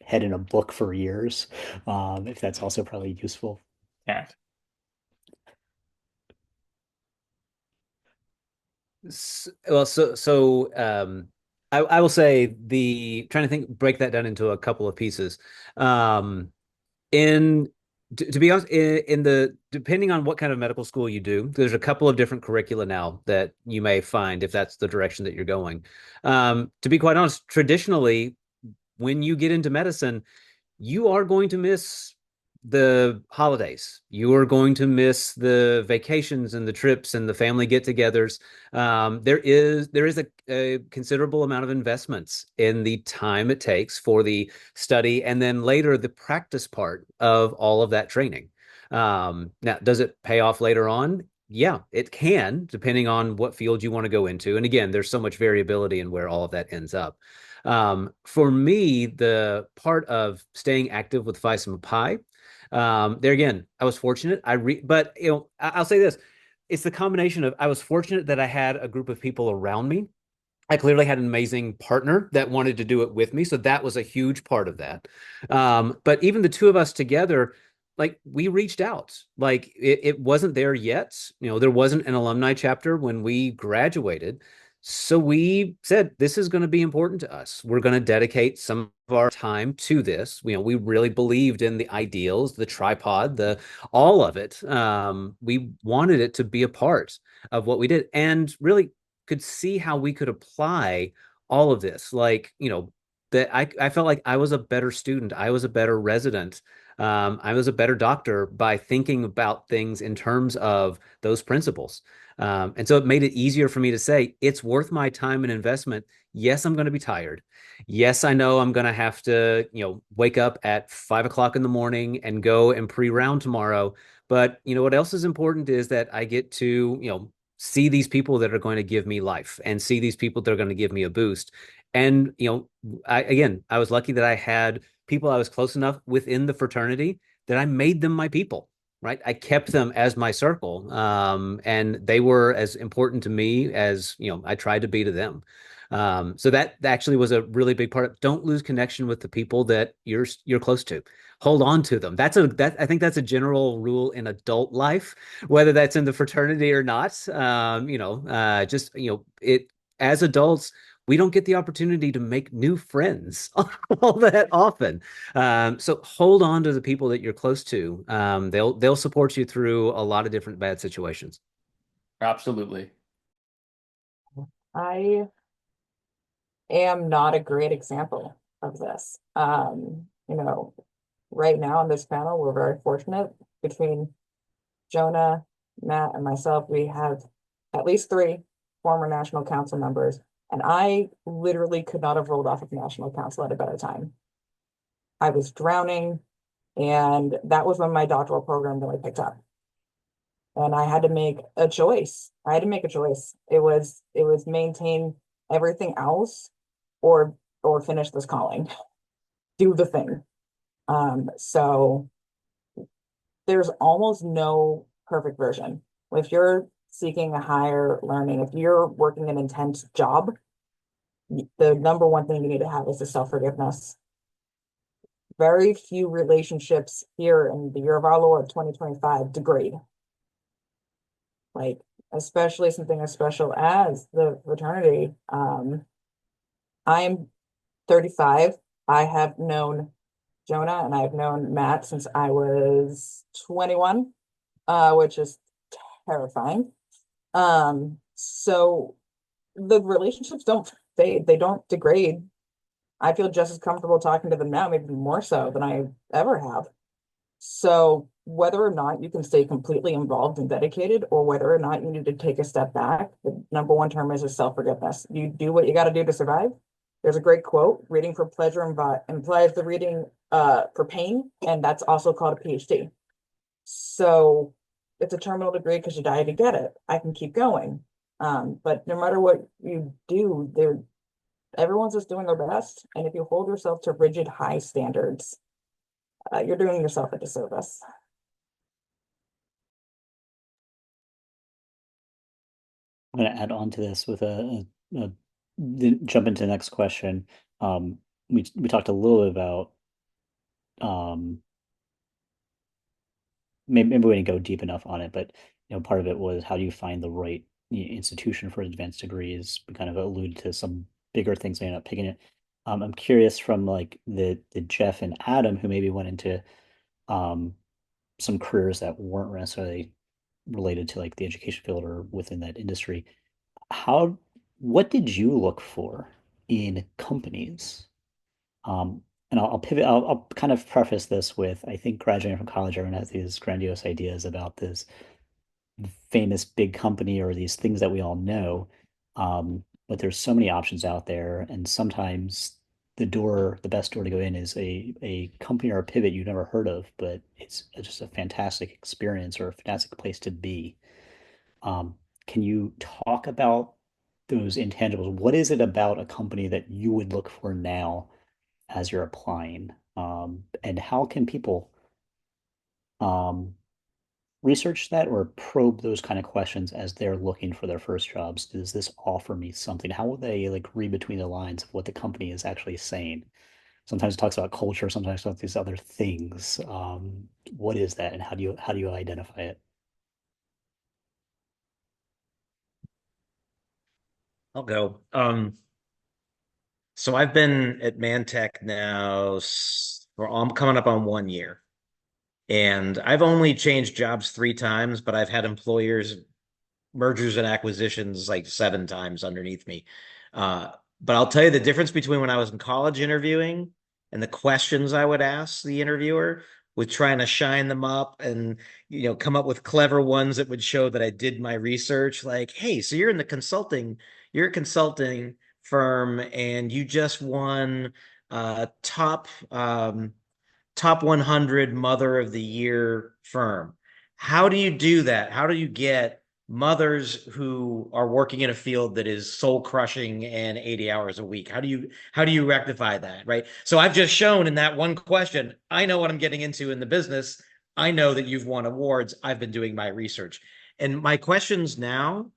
head in a book for years, if that's also probably useful. Yeah. I will say trying to break that down into a couple of pieces. Um, in to be honest, in the depending on what kind of medical school you do, there's a couple of different curricula now that you may find if that's the direction that you're going. To be quite honest, traditionally, when you get into medicine, you are going to miss the holidays. You are going to miss the vacations and the trips and the family get-togethers. There is a considerable amount of investments in the time it takes for the study and then later the practice part of all of that training. Now, does it pay off later on? Yeah, it can, depending on what field you want to go into. And again, there's so much variability in where all of that ends up. For me, the part of staying active with Phi Sigma Pi, there again, I was fortunate. But I'll say this: it's the combination of I was fortunate that I had a group of people around me. I clearly had an amazing partner that wanted to do it with me, so that was a huge part of that. But even the two of us together, like we reached out. Like it wasn't there yet. There wasn't an alumni chapter when we graduated. So we said, this is going to be important to us. We're going to dedicate some of our time to this. We really believed in the ideals, the tripod, all of it. We wanted it to be a part of what we did, and really could see how we could apply all of this. Like, that I felt like I was a better student. I was a better resident. I was a better doctor by thinking about things in terms of those principles. And so it made it easier for me to say, it's worth my time and investment. Yes, I'm going to be tired. Yes, I know I'm going to have to, wake up at 5 o'clock in the morning and go and pre-round tomorrow. But what else is important is that I get to, see these people that are going to give me life and see these people that are going to give me a boost. And, I was lucky that I had people I was close enough within the fraternity that I made them my people, right? I kept them as my circle. And they were as important to me as, I tried to be to them. So that actually was a really big part of, don't lose connection with the people that you're close to. Hold on to them. I think that's a general rule in adult life, whether that's in the fraternity or not. It as adults, we don't get the opportunity to make new friends all that often. So hold on to the people that you're close to. They'll support you through a lot of different bad situations. Absolutely. I am not a great example of this. Right now on this panel, we're very fortunate between Jonah, Matt, and myself. We have at least 3 former national council members, and I literally could not have rolled off of national council at a better time. I was drowning, and that was when my doctoral program really picked up. And I had to make a choice. It was maintain everything else or finish this calling, do the thing. So there's almost no perfect version. If you're seeking a higher learning, if you're working an intense job, the number one thing you need to have is the self-forgiveness. Very few relationships here in the year of our Lord 2025 degrade. Like, especially something as special as the fraternity. I'm 35. I have known Jonah and I've known Matt since I was 21, which is terrifying. So the relationships don't fade, they don't degrade. I feel just as comfortable talking to them now, maybe more so than I ever have. So whether or not you can stay completely involved and dedicated, or whether or not you need to take a step back, the number one term is self-forgiveness. You do what you got to do to survive. There's a great quote: reading for pleasure implies the reading for pain, and that's also called a PhD. So it's a terminal degree because you die to get it. I can keep going. But no matter what you do, everyone's just doing their best. And if you hold yourself to rigid, high standards, you're doing yourself a disservice. I'm going to add on to this with jump into the next question. Um, we talked a little bit about um, maybe we didn't go deep enough on it, but part of it was how do you find the right institution for advanced degrees? We kind of alluded to some bigger things, maybe not picking it. I'm curious from like the Jeff and Adam who maybe went into um, some careers that weren't necessarily related to like the education field or within that industry. How, what did you look for in companies? And I'll pivot. I'll kind of preface this with I think graduating from college, everyone has these grandiose ideas about this famous big company or these things that we all know. But there's so many options out there, and sometimes the best door to go in is a company or a pivot you've never heard of, but it's just a fantastic experience or a fantastic place to be. Um, can you talk about those intangibles? What is it about a company that you would look for now as you're applying? And how can people um, research that or probe those kind of questions as they're looking for their first jobs? Does this offer me something? How will they like read between the lines of what the company is actually saying? Sometimes it talks about culture, sometimes about these other things. What is that, and how do you identify it? I'll go. So I've been at Mantech now for I'm coming up on 1 year. And I've only changed jobs 3 times, but I've had employers, mergers and acquisitions like 7 times underneath me. Uh, but I'll tell you the difference between when I was in college interviewing and the questions I would ask the interviewer with trying to shine them up and come up with clever ones that would show that I did my research. Like, hey, so you're a consulting firm and you just won top 100 mother of the year firm. How do you do that? How do you get mothers who are working in a field that is soul crushing and 80 hours a week? How do you rectify that, right? So I've just shown in that one question, I know what I'm getting into in the business. I know that you've won awards. I've been doing my research. And my questions now,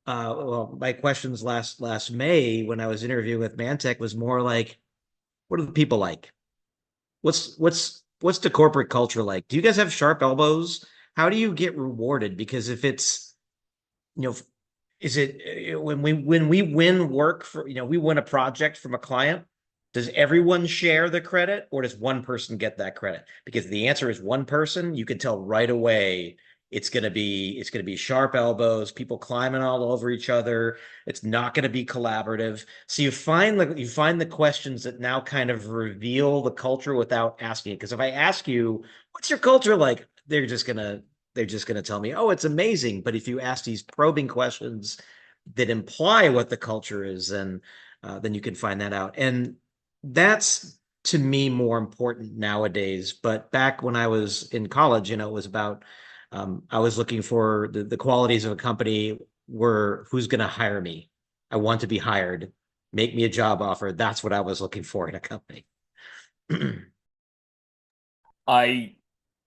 well, my questions last May when I was interviewing with Mantech was more like, what are the people like? What's the corporate culture like? Do you guys have sharp elbows? How do you get rewarded? Because if it's, you know, is it when we win work for, we win a project from a client, does everyone share the credit or does one person get that credit? Because the answer is one person, you can tell right away it's gonna be sharp elbows, people climbing all over each other. It's not gonna be collaborative. So you find the questions that now kind of reveal the culture without asking it. Because if I ask you, what's your culture like? They're just gonna tell me, oh, it's amazing. But if you ask these probing questions that imply what the culture is, then you can find that out. And that's to me more important nowadays. But back when I was in college, it was about I was looking for the qualities of a company were who's going to hire me. I want to be hired. Make me a job offer. That's what I was looking for in a company. I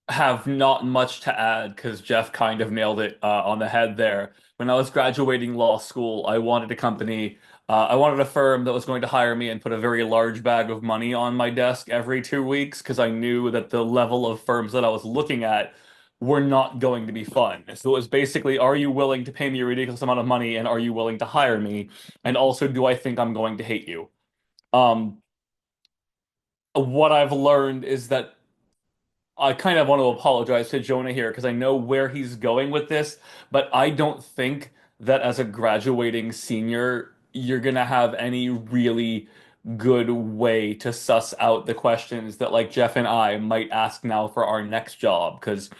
have not much to add because Jeff kind of nailed it on the head there. When I was graduating law school, I wanted a company, I wanted a firm that was going to hire me and put a very large bag of money on my desk every 2 weeks because I knew that the level of firms that I was looking at were not going to be fun. So it was basically, are you willing to pay me a ridiculous amount of money and are you willing to hire me? And also, do I think I'm going to hate you? Um, what I've learned is that I kind of want to apologize to Jonah here because I know where he's going with this, but I don't think that as a graduating senior, you're gonna have any really good way to suss out the questions that like Jeff and I might ask now for our next job. Because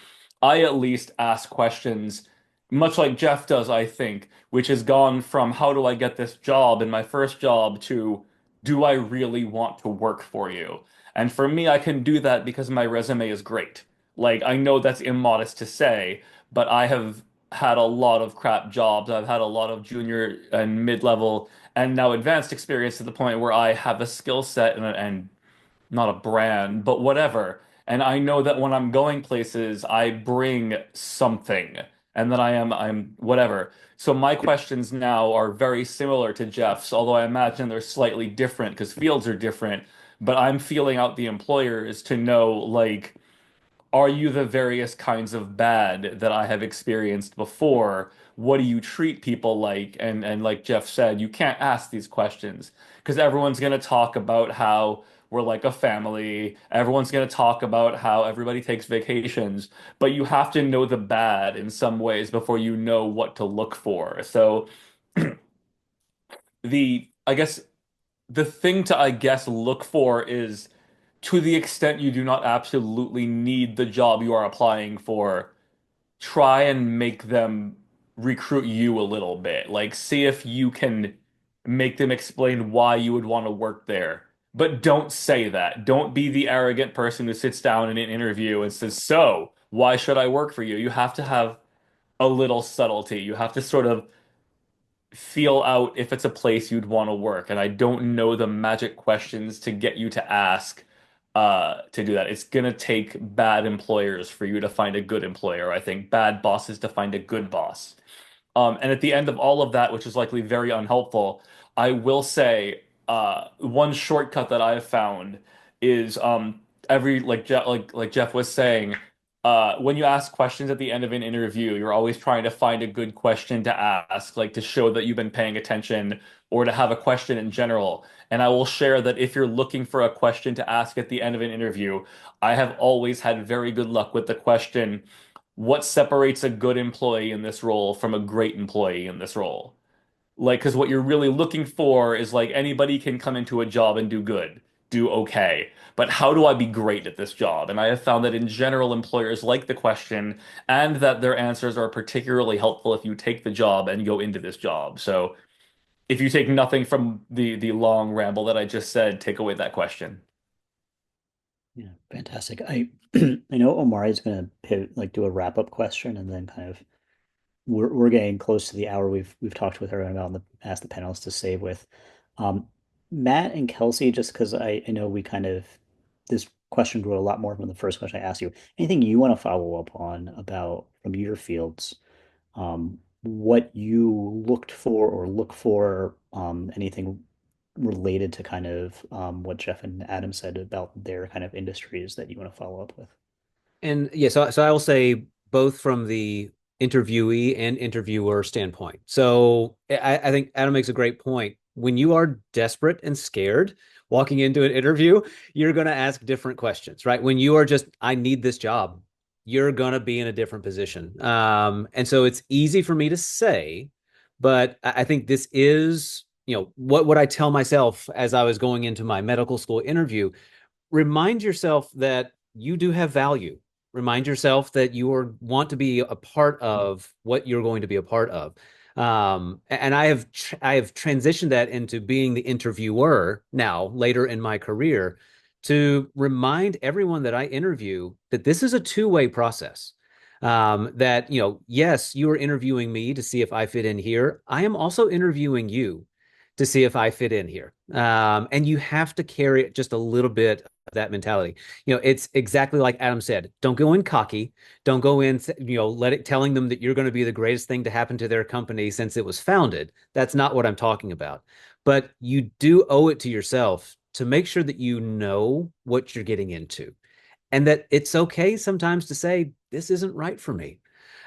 I at least ask questions much like Jeff does, I think, which has gone from how do I get this job in my first job to do I really want to work for you? And for me, I can do that because my resume is great. Like, I know that's immodest to say, but I have had a lot of crap jobs. I've had a lot of junior and mid-level and now advanced experience to the point where I have a skill set and not a brand, but whatever. And I know that when I'm going places, I bring something and that I'm whatever. So my questions now are very similar to Jeff's, although I imagine they're slightly different because fields are different. But I'm feeling out the employers to know, like, are you the various kinds of bad that I have experienced before? What do you treat people like? And like Jeff said, you can't ask these questions because everyone's going to talk about how we're like a family. Everyone's going to talk about how everybody takes vacations, but you have to know the bad in some ways before you know what to look for. So I guess the thing to, I guess, look for is to the extent you do not absolutely need the job you are applying for, try and make them recruit you a little bit. Like, see if you can make them explain why you would want to work there. But don't say that. Don't be the arrogant person who sits down in an interview and says, "So, why should I work for you?" You have to have a little subtlety. You have to sort of feel out if it's a place you'd want to work. And I don't know the magic questions to get you to ask to do that. It's gonna take bad employers for you to find a good employer. I think bad bosses to find a good boss. And at the end of all of that, which is likely very unhelpful, I will say one shortcut that I have found is every like Jeff was saying, when you ask questions at the end of an interview, you're always trying to find a good question to ask, like to show that you've been paying attention or to have a question in general. And I will share that if you're looking for a question to ask at the end of an interview, I have always had very good luck with the question, what separates a good employee in this role from a great employee in this role? Like, because what you're really looking for is like anybody can come into a job and do good, do okay. But how do I be great at this job? And I have found that in general, employers like the question and that their answers are particularly helpful if you take the job and go into this job. So if you take nothing from the long ramble that I just said, take away that question. Yeah, fantastic. I know Omari is going to pivot, like do a wrap up question, and then kind of we're getting close to the hour we've talked with her about and asked the panelists to save with. Um, Matt and Kelsey, just because I know we kind of this question grew a lot more from the first question I asked you. Anything you want to follow up on about from your fields? What you looked for or look for, anything related to kind of what Jeff and Adam said about their kind of industries that you want to follow up with. And yeah, so I will say both from the interviewee and interviewer standpoint. So I think Adam makes a great point. When you are desperate and scared walking into an interview, you're going to ask different questions, right? When you are just, I need this job, you're going to be in a different position. And so it's easy for me to say, but I think this is, what I tell myself as I was going into my medical school interview. Remind yourself that you do have value. Remind yourself that want to be a part of what you're going to be a part of. And I have transitioned that into being the interviewer now later in my career to remind everyone that I interview that this is a two-way process. That, yes, you are interviewing me to see if I fit in here. I am also interviewing you to see if I fit in here. And you have to carry just a little bit of that mentality. It's exactly like Adam said. Don't go in cocky. Don't go in, telling them that you're going to be the greatest thing to happen to their company since it was founded. That's not what I'm talking about. But you do owe it to yourself to make sure that you know what you're getting into and that it's okay sometimes to say, this isn't right for me.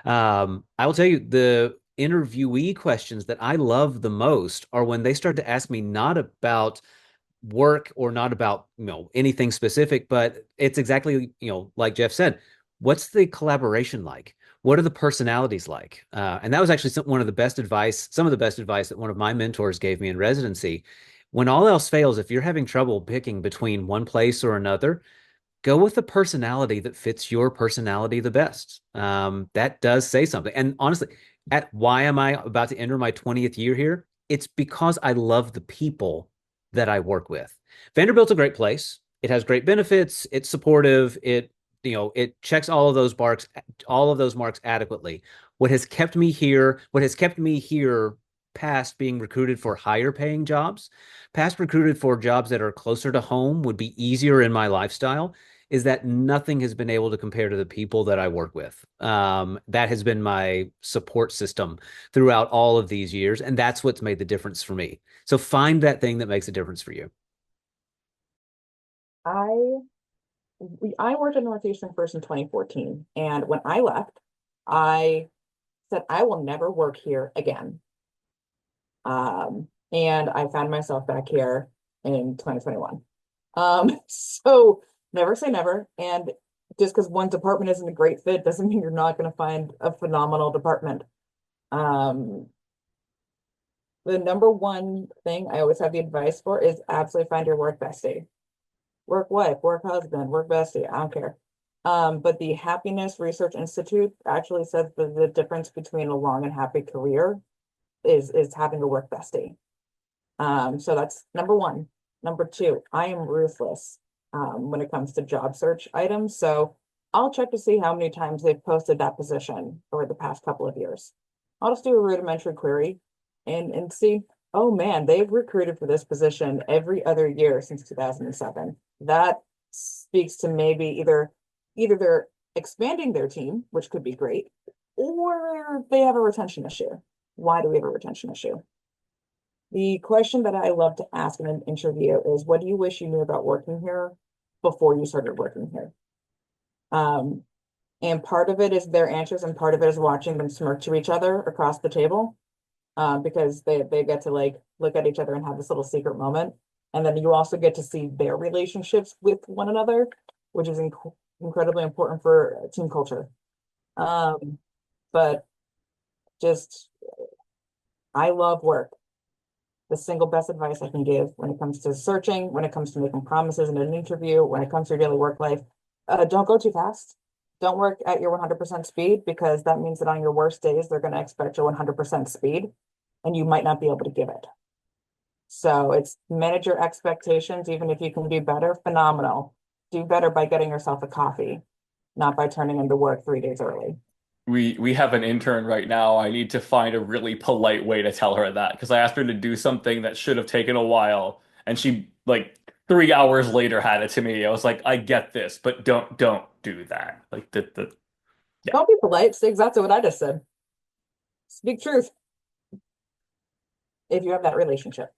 I will tell you the interviewee questions that I love the most are when they start to ask me not about work or not about anything specific, but it's exactly like Jeff said, what's the collaboration like? what are the personalities like? And that was actually one of the best advice, some of the best advice that one of my mentors gave me in residency. When all else fails, if you're having trouble picking between one place or another, go with the personality that fits your personality the best. That does say something. And honestly, at why am I about to enter my 20th year here? It's because I love the people that I work with. Vanderbilt's a great place. It has great benefits. It's supportive. It checks all of those marks adequately. What has kept me here past being recruited for higher paying jobs, past recruited for jobs that are closer to home would be easier in my lifestyle, is that nothing has been able to compare to the people that I work with. That has been my support system throughout all of these years, and that's what's made the difference for me. So find that thing that makes a difference for you. I I worked at Northeastern first in 2014, and when I left, I said I will never work here again. And I found myself back here in 2021. So never say never. And just because one department isn't a great fit doesn't mean you're not going to find a phenomenal department. Um, the number one thing I always have the advice for is absolutely find your work bestie. Work wife, work husband, work bestie, I don't care. But the Happiness Research Institute actually says that the difference between a long and happy career is having a work bestie. So that's number one. Number two, I am ruthless when it comes to job search items. So I'll check to see how many times they've posted that position over the past couple of years. I'll just do a rudimentary query and see, oh man, they've recruited for this position every other year since 2007. That speaks to maybe either they're expanding their team, which could be great, or they have a retention issue. Why do we have a retention issue? The question that I love to ask in an interview is, what do you wish you knew about working here before you started working here? Um, and part of it is their answers, and part of it is watching them smirk to each other across the table, because they get to like look at each other and have this little secret moment. And then you also get to see their relationships with one another, which is incredibly important for team culture. Um, but just, I love work. The single best advice I can give when it comes to searching, when it comes to making promises in an interview, when it comes to your daily work life, don't go too fast. Don't work at your 100% speed, because that means that on your worst days, they're going to expect your 100% speed and you might not be able to give it. So it's manage your expectations. Even if you can do better, phenomenal. Do better by getting yourself a coffee, not by turning into work 3 days early. We have an intern right now. I need to find a really polite way to tell her that because I asked her to do something that should have taken a while, and she like 3 hours later had it to me. I was like, I get this, but don't do that. Like the yeah. Don't be polite. Say exactly what I just said. Speak truth if you have that relationship.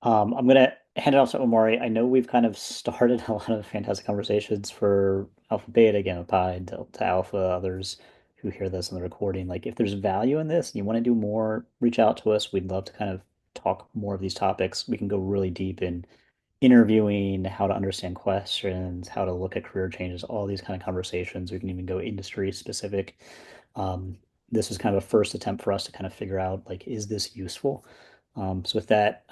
I'm gonna hand it off to Omari. I know we've kind of started a lot of fantastic conversations for Alpha Beta, Gamma Pi, Delta Alpha, others who hear this on the recording. Like, if there's value in this and you want to do more, reach out to us. We'd love to kind of talk more of these topics. We can go really deep in interviewing, how to understand questions, how to look at career changes, all these kind of conversations. We can even go industry specific. This was kind of a first attempt for us to kind of figure out, like, is this useful? So with that,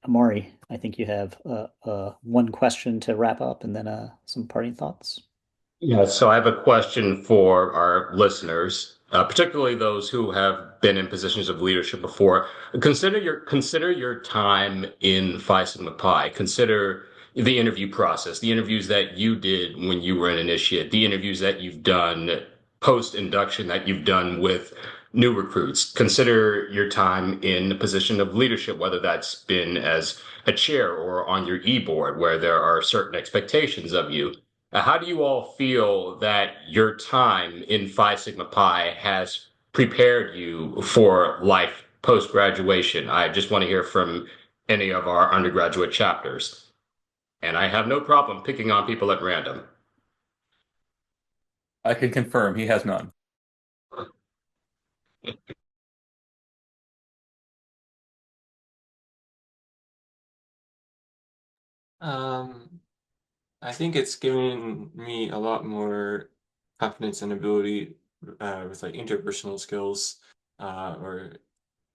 Amari, I think you have one question to wrap up and then some parting thoughts. Yeah, so I have a question for our listeners, particularly those who have been in positions of leadership before. Consider your time in Phi Sigma Pi. Consider the interview process, the interviews that you did when you were an initiate, the interviews that you've done post induction that you've done with new recruits. Consider your time in a position of leadership, whether that's been as a chair or on your e-board, where there are certain expectations of you. How do you all feel that your time in Phi Sigma Pi has prepared you for life post graduation? I just want to hear from any of our undergraduate chapters. And I have no problem picking on people at random. I can confirm he has none. Um, I think it's given me a lot more confidence and ability with like interpersonal skills or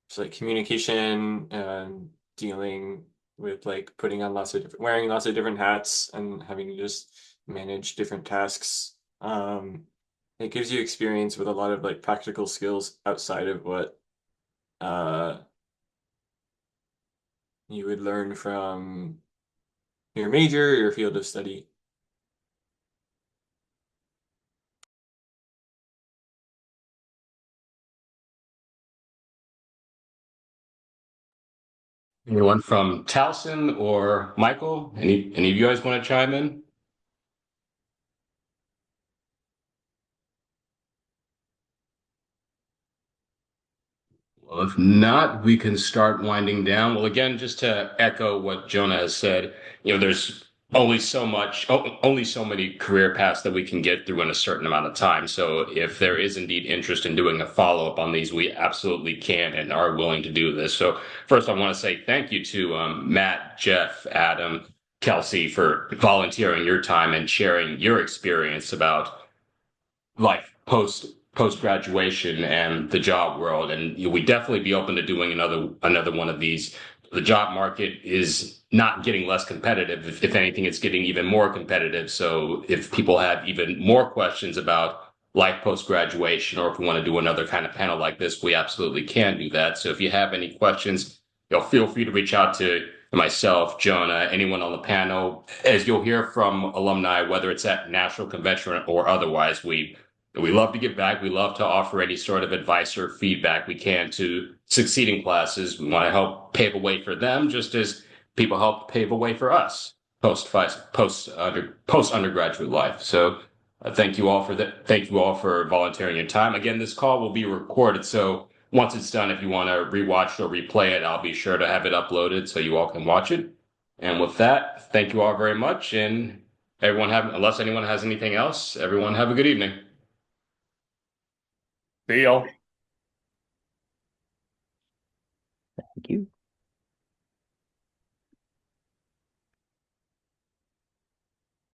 just like communication and dealing with like putting on wearing lots of different hats and having to just manage different tasks. It gives you experience with a lot of like practical skills outside of what uh, you would learn from your major, your field of study. Anyone from Towson or Michael? Any of you guys want to chime in? Well, if not, we can start winding down. Well, again, just to echo what Jonah has said, there's only so many career paths that we can get through in a certain amount of time. So if there is indeed interest in doing a follow-up on these, we absolutely can and are willing to do this. So first, I want to say thank you to Matt, Jeff, Adam, Kelsey for volunteering your time and sharing your experience about life post graduation and the job world. And we definitely be open to doing another one of these. The job market is not getting less competitive. If anything, it's getting even more competitive. So if people have even more questions about life post graduation, or if we want to do another kind of panel like this, we absolutely can do that. So if you have any questions, feel free to reach out to myself, Jonah, anyone on the panel. As you'll hear from alumni, whether it's at national convention or otherwise, we love to give back. We love to offer any sort of advice or feedback we can to succeeding classes. We want to help pave a way for them, just as people help pave a way for us post undergraduate life. So thank you all for that. Thank you all for volunteering your time. Again, this call will be recorded. So once it's done, if you want to rewatch or replay it, I'll be sure to have it uploaded so you all can watch it. And with that, thank you all very much. And unless anyone has anything else, everyone have a good evening. See y'all. Thank you.